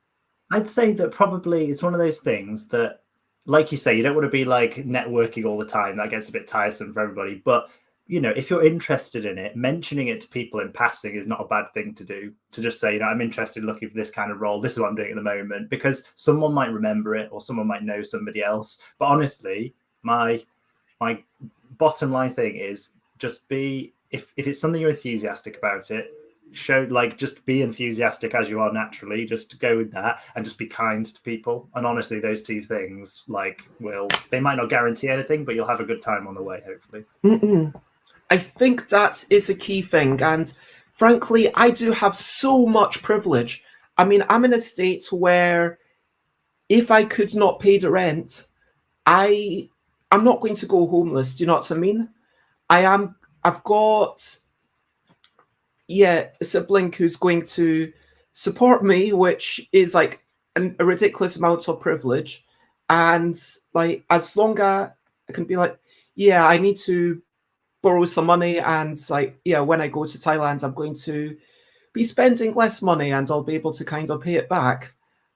I'd say that probably it's one of those things that, like you say, you don't want to be like networking all the time. That gets a bit tiresome for everybody. But, you know, if you're interested in it, mentioning it to people in passing is not a bad thing to do. To just say, you know, I'm interested in looking for this kind of role. This is what I'm doing at the moment, because someone might remember it or someone might know somebody else. But honestly, my bottom line thing is just be, if it's something you're enthusiastic about it, just be enthusiastic as you are naturally, just go with that and just be kind to people. And honestly, those two things, they might not guarantee anything, but you'll have a good time on the way, hopefully. I think that is a key thing. And frankly, I do have so much privilege. I mean, I'm in a state where if I could not pay the rent, I'm not going to go homeless. Do you know what I mean? I've got a sibling who's going to support me, which is like a ridiculous amount of privilege. And like, as long as I can be like, I need to borrow some money, and like, when I go to Thailand, I'm going to be spending less money and I'll be able to kind of pay it back.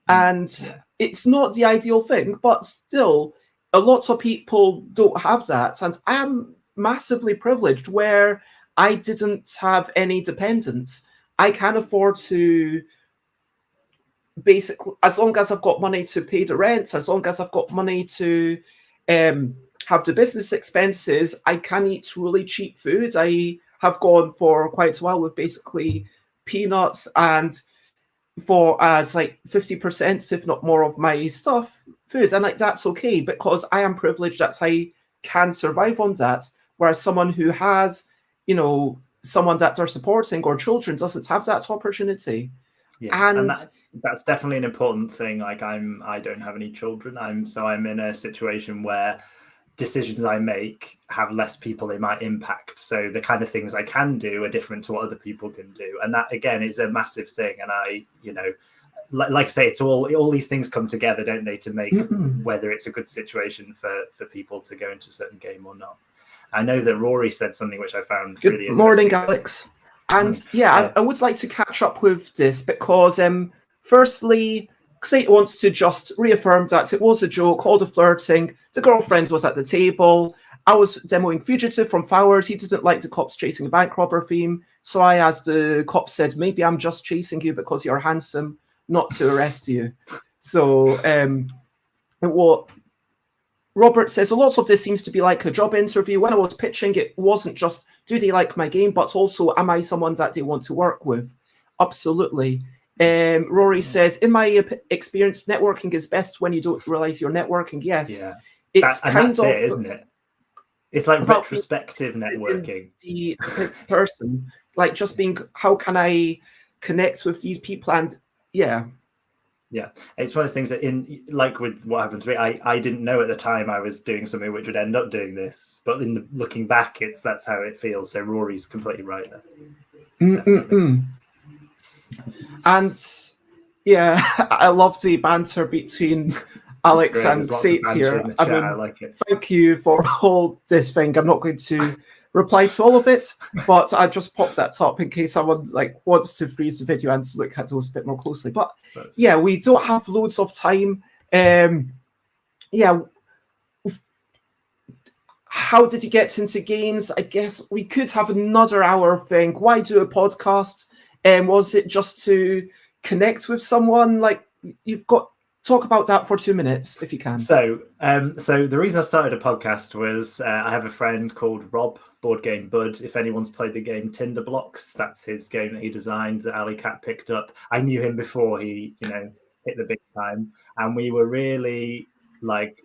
And it's not the ideal thing, but still, a lot of people don't have that. And I am massively privileged where I didn't have any dependents. I can afford to basically, as long as I've got money to pay the rent, as long as I've got money to have the business expenses, I can eat really cheap food. I have gone for quite a while with basically peanuts and for as like 50%, if not more, of my stuff, food. And like, that's okay, because I am privileged that I can survive on that. Whereas someone who has, you know, someone that they're supporting or children doesn't have that opportunity. And that's definitely an important thing. Like, I don't have any children. I'm in a situation where decisions I make have less people they might impact. So the kind of things I can do are different to what other people can do. And that, again, is a massive thing. And I, you know, like I say, it's all these things come together, don't they, to make whether it's a good situation for people to go into a certain game or not. I know that Rory said something which I found really interesting. Good morning, Alex. And I would like to catch up with this because, firstly, Xate wants to just reaffirm that it was a joke, all the flirting. The girlfriend was at the table. I was demoing Fugitive from Flowers. He didn't like the cops chasing a bank robber theme. So I, as the cop said, maybe I'm just chasing you because you're handsome, not to arrest you. So what Robert says, a lot of this seems to be like a job interview. When I was pitching, it wasn't just, do they like my game, but also, am I someone that they want to work with? Absolutely. Rory says, in my experience, networking is best when you don't realize you're networking. Yes. Yeah. It's that's it, isn't it? It's like retrospective networking. The person, like just being, how can I connect with these people? And yeah, it's one of those things that, in like with what happened to me, I didn't know at the time I was doing something which would end up doing this, but looking back, that's how it feels. So Rory's completely right there. And yeah, I love the banter between Alex and Xate here. I mean, I like it. Thank you for all this thing. I'm not going to reply to all of it, but I just popped that up in case someone wants to freeze the video and look at those a bit more closely. But we don't have loads of time. How did you get into games? I guess we could have another hour thing. Why do a podcast? Was it just to connect with someone? Like, you've got talk about that for 2 minutes if you can. So the reason I started a podcast was I have a friend called Rob, Boardgame Bud. If anyone's played the game Tinder Blocks, that's his game that he designed that Ali Cat picked up. I knew him before he, hit the big time, and we were really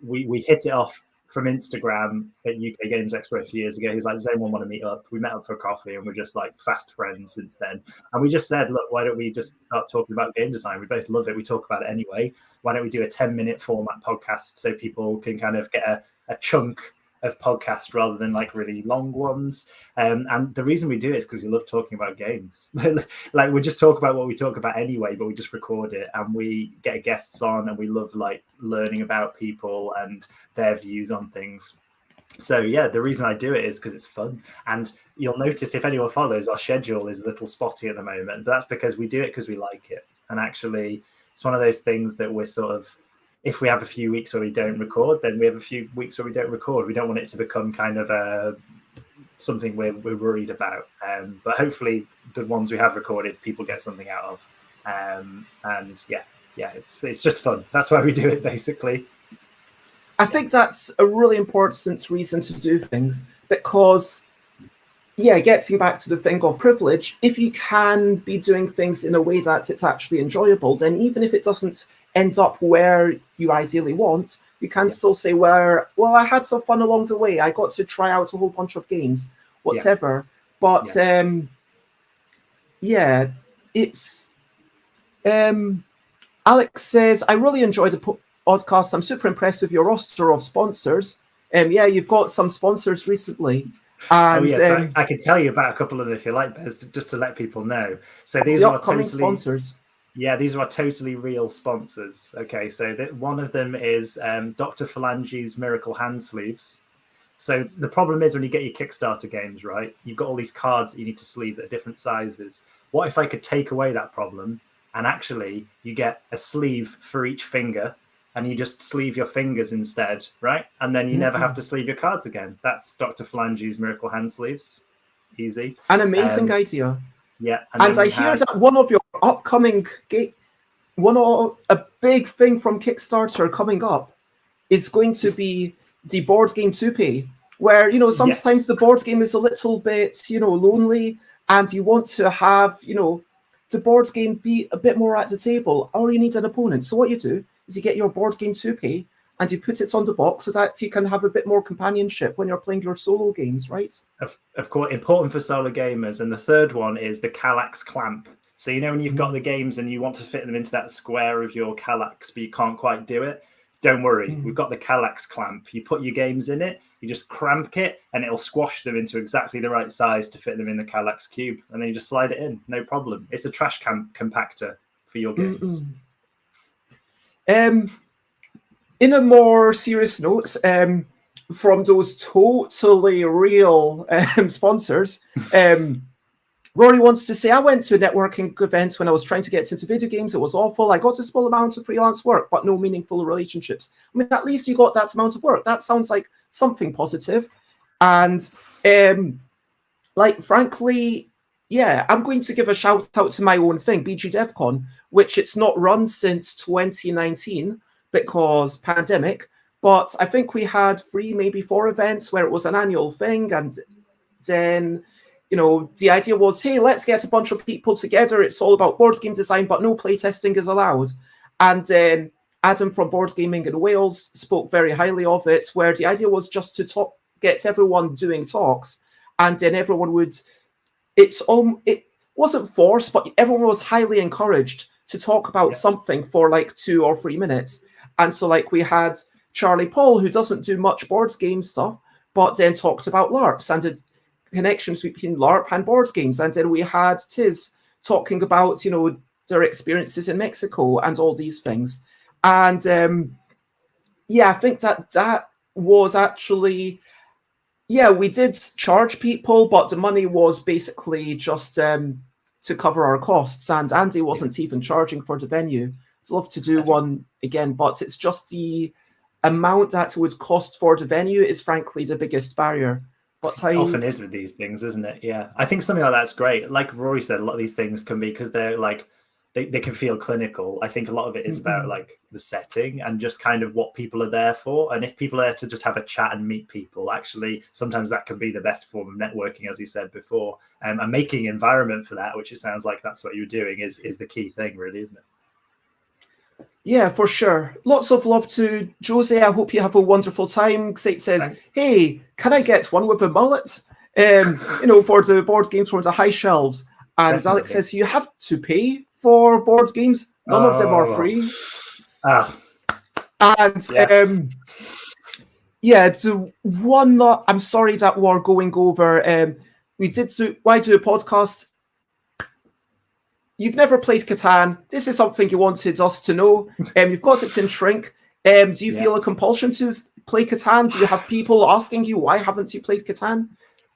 we hit it off from Instagram at UK Games Expo a few years ago. He was like, does anyone want to meet up? We met up for coffee and we're just like fast friends since then. And we just said, look, why don't we just start talking about game design? We both love it. We talk about it anyway. Why don't we do a 10-minute format podcast so people can kind of get a chunk of podcast rather than like really long ones. And the reason we do it is because we love talking about games. Like we just talk about what we talk about anyway, but we just record it and we get guests on and we love like learning about people and their views on things. So yeah, the reason I do it is because it's fun. And you'll notice if anyone follows, our schedule is a little spotty at the moment, but that's because we do it because we like it. And actually it's one of those things that we're sort of, if we have a few weeks where we don't record, then we have a few weeks where we don't record. We don't want it to become kind of something we're worried about. But hopefully the ones we have recorded, people get something out of. And yeah, it's just fun. That's why we do it, basically. I think that's a really important reason to do things because, yeah, getting back to the thing of privilege, if you can be doing things in a way that it's actually enjoyable, then even if it doesn't end up where you ideally want, you can still say, well, I had some fun along the way. I got to try out a whole bunch of games, whatever. But it's Alex says, I really enjoyed the podcast. I'm super impressed with your roster of sponsors. You've got some sponsors recently. And, I can tell you about a couple of them if you like, Bez, just to let people know. So these the are upcoming sponsors. Yeah, these are totally real sponsors. Okay, so one of them is Dr. Phalange's Miracle Hand Sleeves. So the problem is when you get your Kickstarter games, right, you've got all these cards that you need to sleeve that are different sizes. What if I could take away that problem and actually you get a sleeve for each finger and you just sleeve your fingers instead, right? And then you never have to sleeve your cards again. That's Dr. Phalange's Miracle Hand Sleeves. Easy. An amazing idea. Yeah. And I hear that one of your upcoming a big thing from Kickstarter coming up is going to be the board game toupee, where, sometimes the board game is a little bit, lonely and you want to have, the board game be a bit more at the table, or you need an opponent. So what you do is you get your board game toupee and you put it on the box so that you can have a bit more companionship when you're playing your solo games, right? Of course, important for solo gamers. And the third one is the Kallax clamp. So, when you've got the games and you want to fit them into that square of your Kallax, but you can't quite do it, don't worry. We've got the Kallax clamp. You put your games in it, you just cramp it, and it'll squash them into exactly the right size to fit them in the Kallax cube. And then you just slide it in, no problem. It's a trash compactor for your games. In a more serious note, from those totally real sponsors, Rory wants to say, I went to a networking event when I was trying to get into video games. It was awful. I got a small amount of freelance work, but no meaningful relationships. I mean, at least you got that amount of work. That sounds like something positive. And frankly, I'm going to give a shout out to my own thing, BG DevCon, which it's not run since 2019 because pandemic. But I think we had 3, maybe 4 events where it was an annual thing. And then, the idea was, hey, let's get a bunch of people together. It's all about board game design, but no playtesting is allowed. And then Adam from Board Gaming in Wales spoke very highly of it, where the idea was just to get everyone doing talks. And then everyone would, it wasn't forced, but everyone was highly encouraged to talk about something for like 2 or 3 minutes. And so we had Charlie Paul, who doesn't do much board game stuff, but then talked about LARPs and the connections between LARP and board games. And then we had Tiz talking about, their experiences in Mexico and all these things. And I think that was actually, we did charge people, but the money was basically just to cover our costs. And Andy wasn't even charging for the venue. I'd love to do one again, but it's just the amount that would cost for the venue is frankly the biggest barrier. But it often is with these things, isn't it? Yeah, I think something like that's great. Like Rory said, a lot of these things can be because they're they can feel clinical. I think a lot of it is about the setting and just kind of what people are there for. And if people are there to just have a chat and meet people, actually, sometimes that can be the best form of networking, as you said before. And making an environment for that, which it sounds like that's what you're doing, is the key thing, really, isn't it? Yeah, for sure. Lots of love to Jose. I hope you have a wonderful time. It says, Thanks. hey, can I get one with a mullet? For the board games from the high shelves. And Definitely. Alex says, you have to pay for board games. None of them are free. And yes. yeah, the one that I'm sorry that we're going over. We did why do a podcast? You've never played Catan. This is something you wanted us to know. You've got it in Shrink. Do you feel a compulsion to play Catan? Do you have people asking you, why haven't you played Catan?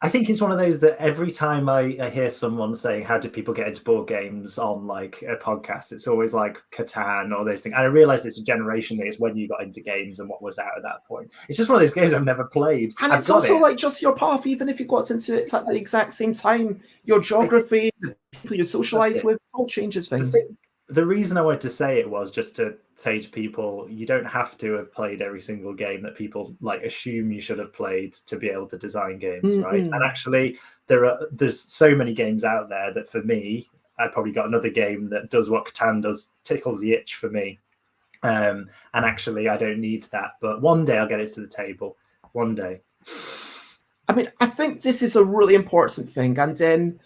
I think it's one of those that every time I hear someone saying, how do people get into board games on like a podcast, it's always like Catan or those things. And I realize it's a generation thing. It's when you got into games and what was out at that point. It's just one of those games I've never played. And it's also like just your path, even if you got into it at the exact same time, your geography, the people you socialize with, all changes things. The reason I wanted to say it was just to say to people, you don't have to have played every single game that people like assume you should have played to be able to design games, right? And actually, there's so many games out there that for me, I probably got another game that does what Catan does, tickles the itch for me. And actually, I don't need that. But one day I'll get it to the table. One day. I mean, I think this is a really important thing. And then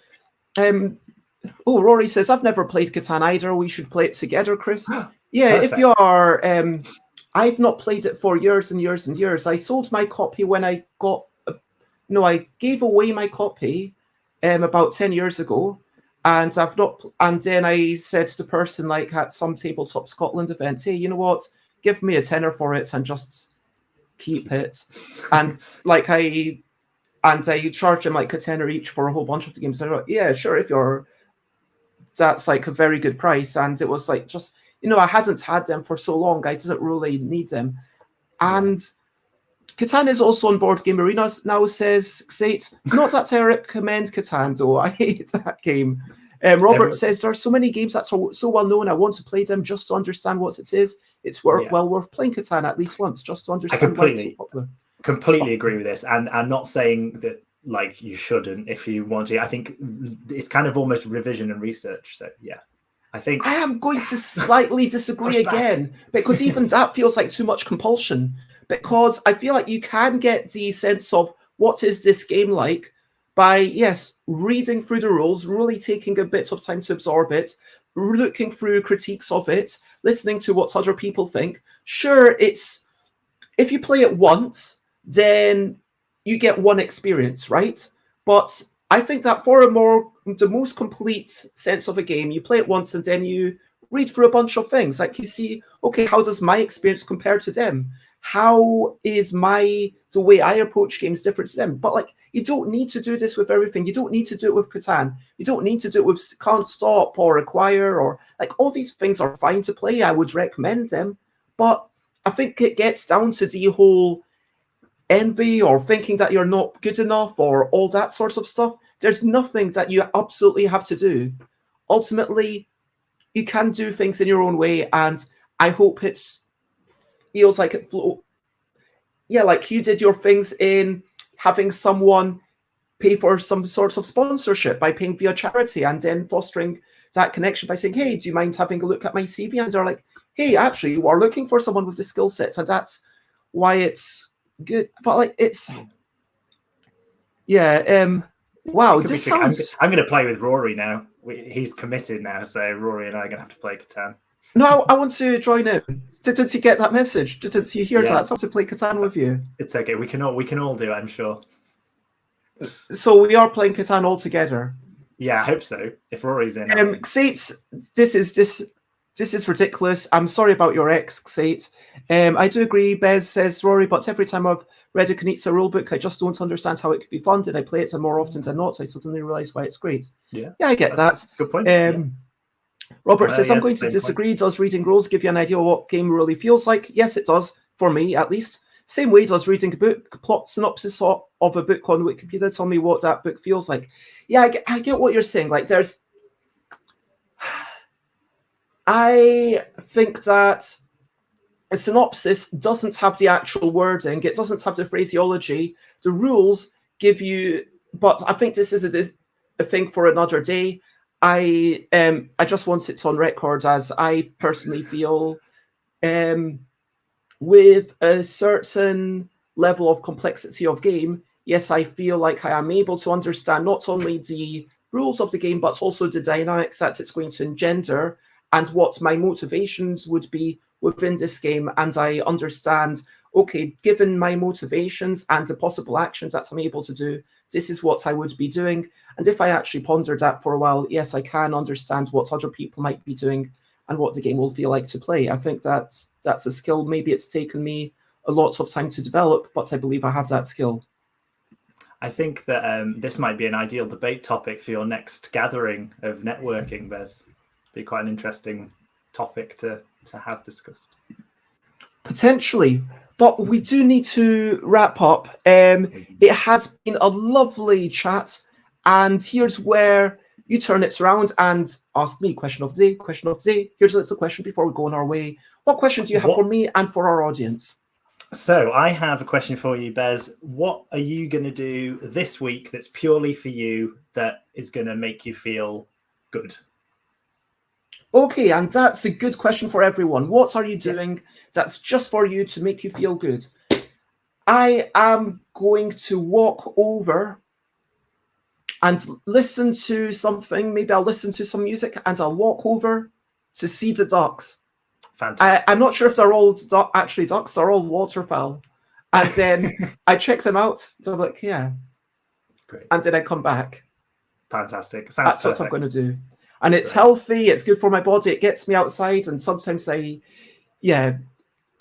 Rory says, I've never played Catan either. We should play it together, Chris. Yeah, Perfect. if you are... I've not played it for years and years and years. I sold my copy when I got... I gave away my copy about 10 years ago. And I've not... And then I said to the person, like, at some Tabletop Scotland event, hey, you know what? Give me a tenner for it and just keep it. And, like, I charged them, like, a tenner each for a whole bunch of the games. They're like, yeah, sure, if you're... That's like a very good price. And it was like, just, I hadn't had them for so long. I didn't really need them. And Catan is also on Board Game Arena now, says Xate. Not that I recommend Catan, though. I hate that game. Robert says, there are so many games that are so well known. I want to play them just to understand what it is. It's well worth playing Catan at least once, just to understand why it's so popular. Completely agree with this. And I'm not saying that like you shouldn't if you want to. I think it's kind of almost revision and research. So yeah, I think I am going to slightly disagree again, because even that feels like too much compulsion, because I feel like you can get the sense of what is this game like by, yes, reading through the rules, really taking a bit of time to absorb it, looking through critiques of it, listening to what other people think. Sure, if you play it once, then you get one experience, right? But I think that for the most complete sense of a game, you play it once and then you read through a bunch of things. Like you see, okay, how does my experience compare to them? How is the way I approach games different to them? But like, you don't need to do this with everything. You don't need to do it with Catan. You don't need to do it with Can't Stop or Acquire, or like, all these things are fine to play. I would recommend them. But I think it gets down to the whole envy or thinking that you're not good enough or all that sort of stuff. There's nothing that you absolutely have to do. Ultimately, you can do things in your own way, and I hope it feels like it flow. Yeah, like you did your things in having someone pay for some sort of sponsorship by paying via charity, and then fostering that connection by saying, hey, do you mind having a look at my CV? And they're like, hey, actually, we're looking for someone with the skill sets, and that's why it's good. But like, it's wow, this sounds... I'm going to play with Rory now. He's committed now, so Rory and I are going to have to play Catan. No, I want to join in. Didn't you get that message? Didn't you hear that? I want to play Catan with you. It's okay. We can all do it, I'm sure. So we are playing Catan all together. Yeah, I hope so. If Rory's in. Xate, this is ridiculous. I'm sorry about your ex, Xate. I do agree, Bez says, Rory, but every time I've read a Knizia rulebook, I just don't understand how it could be funded. I play it, and more often than not, I suddenly realise why it's great. Yeah, I get that. Good point. Robert says, I'm going to disagree. Does reading rules give you an idea of what game really feels like? Yes, it does, for me at least. Same way does reading a book, plot synopsis of a book on Wikipedia tell me what that book feels like. Yeah, I get what you're saying. Like, I think that a synopsis doesn't have the actual wording. It doesn't have the phraseology. The rules give you, but I think this is a thing for another day. I just want it on record, as I personally feel with a certain level of complexity of game, yes, I feel like I am able to understand not only the rules of the game, but also the dynamics that it's going to engender and what my motivations would be within this game. And I understand, okay, given my motivations and the possible actions that I'm able to do, this is what I would be doing. And if I actually ponder that for a while, yes, I can understand what other people might be doing and what the game will feel like to play. I think that's a skill. Maybe it's taken me a lot of time to develop, but I believe I have that skill. I think that this might be an ideal debate topic for your next gathering of networking, Bez. Be quite an interesting topic to have discussed. Potentially, but we do need to wrap up. It has been a lovely chat, and here's where you turn it around and ask me question of the day, question of the day. Here's a little question before we go on our way. What question do you have for me and for our audience? So I have a question for you, Bez. What are you going to do this week that's purely for you that is going to make you feel good? Okay, and that's a good question for everyone. What are you doing that's just for you to make you feel good? I am going to walk over and listen to something. Maybe I'll listen to some music and I'll walk over to see the ducks. Fantastic. I'm not sure if they're all actually ducks. They're all waterfowl. And then I check them out. So I'm like, yeah. Great. And then I come back. Fantastic. That's perfect. What I'm going to do. And it's healthy. It's good for my body. It gets me outside. And sometimes it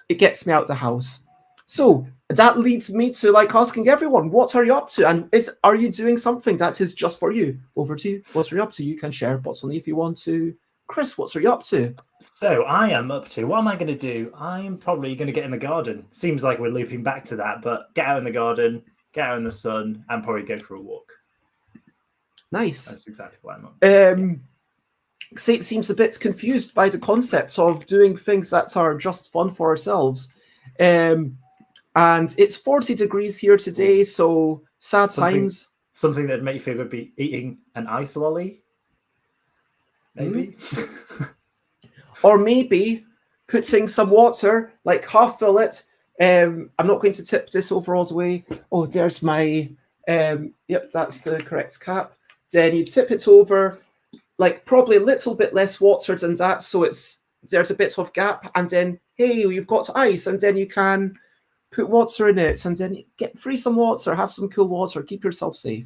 gets me out the house. So that leads me to asking everyone, what are you up to? And are you doing something that is just for you? Over to you. What are you up to? You can share, but only if you want to. Chris, what are you up to? So I am up to, what am I going to do? I'm probably going to get in the garden. Seems like we're looping back to that, but get out in the garden, get out in the sun, and probably go for a walk. Nice. That's exactly what I'm up to. It seems a bit confused by the concept of doing things that are just fun for ourselves. And it's 40 degrees here today, so sad times. Something that'd make you feel good be eating an ice lolly. Maybe. Or maybe putting some water, half fill it. I'm not going to tip this over all the way. Oh, there's my, yep, that's the correct cap. Then you tip it over, probably a little bit less water than that. So there's a bit of gap. And then, hey, you've got ice. And then you can put water in it. And then get free some water, have some cool water, keep yourself safe.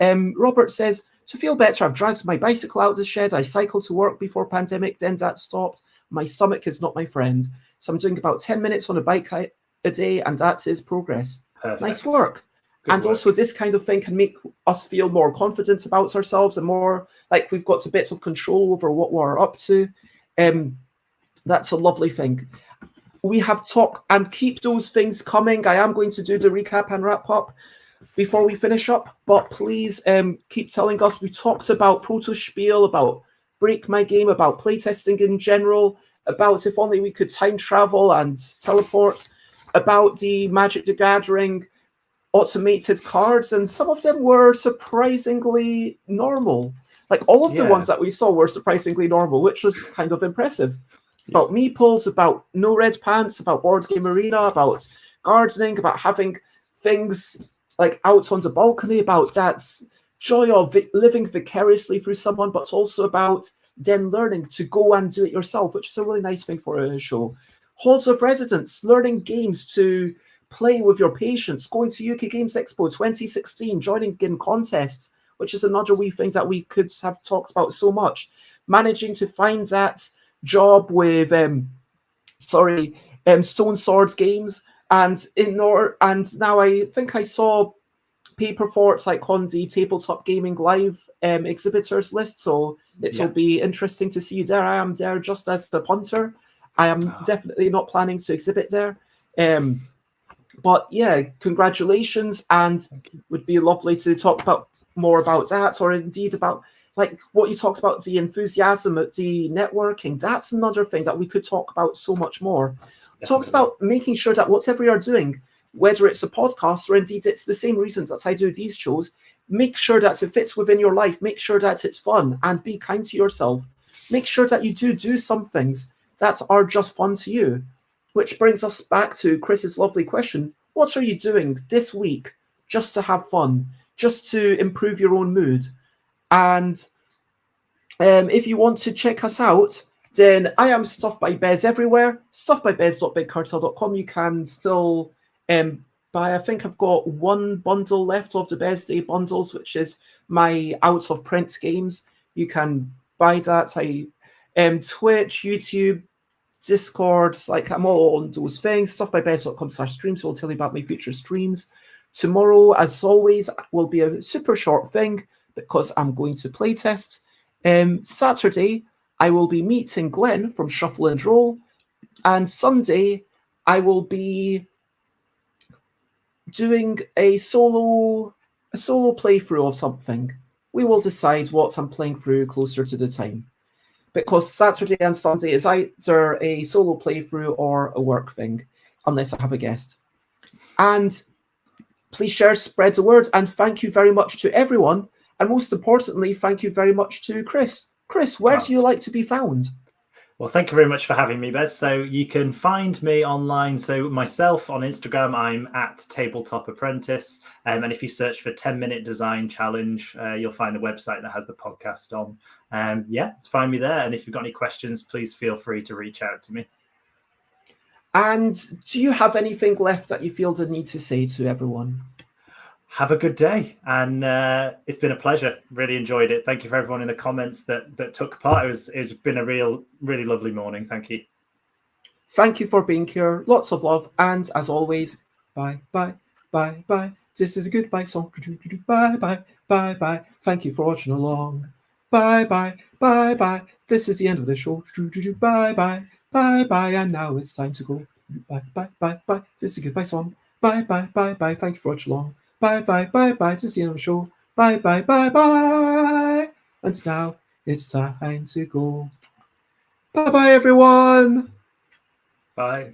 Robert says, to feel better, I've dragged my bicycle out of the shed. I cycled to work before pandemic, then that stopped. My stomach is not my friend. So I'm doing about 10 minutes on a bike a day, and that is progress. Perfect. Nice work. Good work. Also, this kind of thing can make us feel more confident about ourselves and more like we've got a bit of control over what we're up to. That's a lovely thing. We have talked, and keep those things coming. I am going to do the recap and wrap up before we finish up, but please keep telling us. We talked about Protospiel, about Break My Game, about playtesting in general, about if only we could time travel and teleport, about the Magic the Gathering automated cards, and some of them were surprisingly normal. All of the ones that we saw were surprisingly normal, which was kind of impressive. About meeples, about no red pants, about Boardgame Arena, about gardening, about having things out on the balcony, about that joy of living vicariously through someone, but also about then learning to go and do it yourself, which is a really nice thing for a show. Halls of Residence, learning games to play with your patients, going to UK Games Expo 2016, joining in contests, which is another wee thing that we could have talked about so much. Managing to find that job with Stone Swords Games, and now I think I saw paper forts on the Tabletop Gaming Live exhibitors list, so it'll be interesting to see you there. I am there just as the punter. I am definitely not planning to exhibit there. But yeah, congratulations, and would be lovely to talk about more about that, or indeed about what you talked about, the enthusiasm at the networking. That's another thing that we could talk about so much more. Talks about making sure that whatever you're doing, whether it's a podcast or indeed it's the same reasons that I do these shows, make sure that it fits within your life, make sure that it's fun, and be kind to yourself. Make sure that you do some things that are just fun to you. Which brings us back to Chris's lovely question. What are you doing this week just to have fun, just to improve your own mood? And if you want to check us out, then I am Stuff by Bez everywhere. Stuffbybez.bigcartel.com. You can still buy. I think I've got one bundle left of the Bez Day bundles, which is my out of print games. You can buy that. Twitch, YouTube, Discord, like I'm all on those things. Stuffbybez.com/streams, so I'll tell you about my future streams. Tomorrow, as always, will be a super short thing because I'm going to playtest. Saturday, I will be meeting Glenn from Shuffle and Roll, and Sunday, I will be doing a solo playthrough of something. We will decide what I'm playing through closer to the time, because Saturday and Sunday is either a solo playthrough or a work thing, unless I have a guest. And please share, spread the word, and thank you very much to everyone. And most importantly, thank you very much to Chris. Chris, where do you like to be found? Well, thank you very much for having me, Bez. So you can find me online. So myself on Instagram, I'm at Tabletop Apprentice. And if you search for 10-minute design challenge, you'll find the website that has the podcast on. Find me there. And if you've got any questions, please feel free to reach out to me. And do you have anything left that you feel the need to say to everyone? Have a good day, and it's been a pleasure. Really enjoyed it. Thank you for everyone in the comments that took part. It's been a really lovely morning. Thank you. Thank you for being here. Lots of love, and as always, bye bye bye bye. This is a goodbye song. Bye bye bye bye. Thank you for watching along. Bye bye bye bye. This is the end of the show. Bye bye bye bye. And now it's time to go. Bye bye bye bye. This is a goodbye song. Bye bye bye bye. Thank you for watching along. Bye bye bye bye. This is the end of the show. Bye bye bye bye. And now it's time to go. Bye bye everyone. Bye.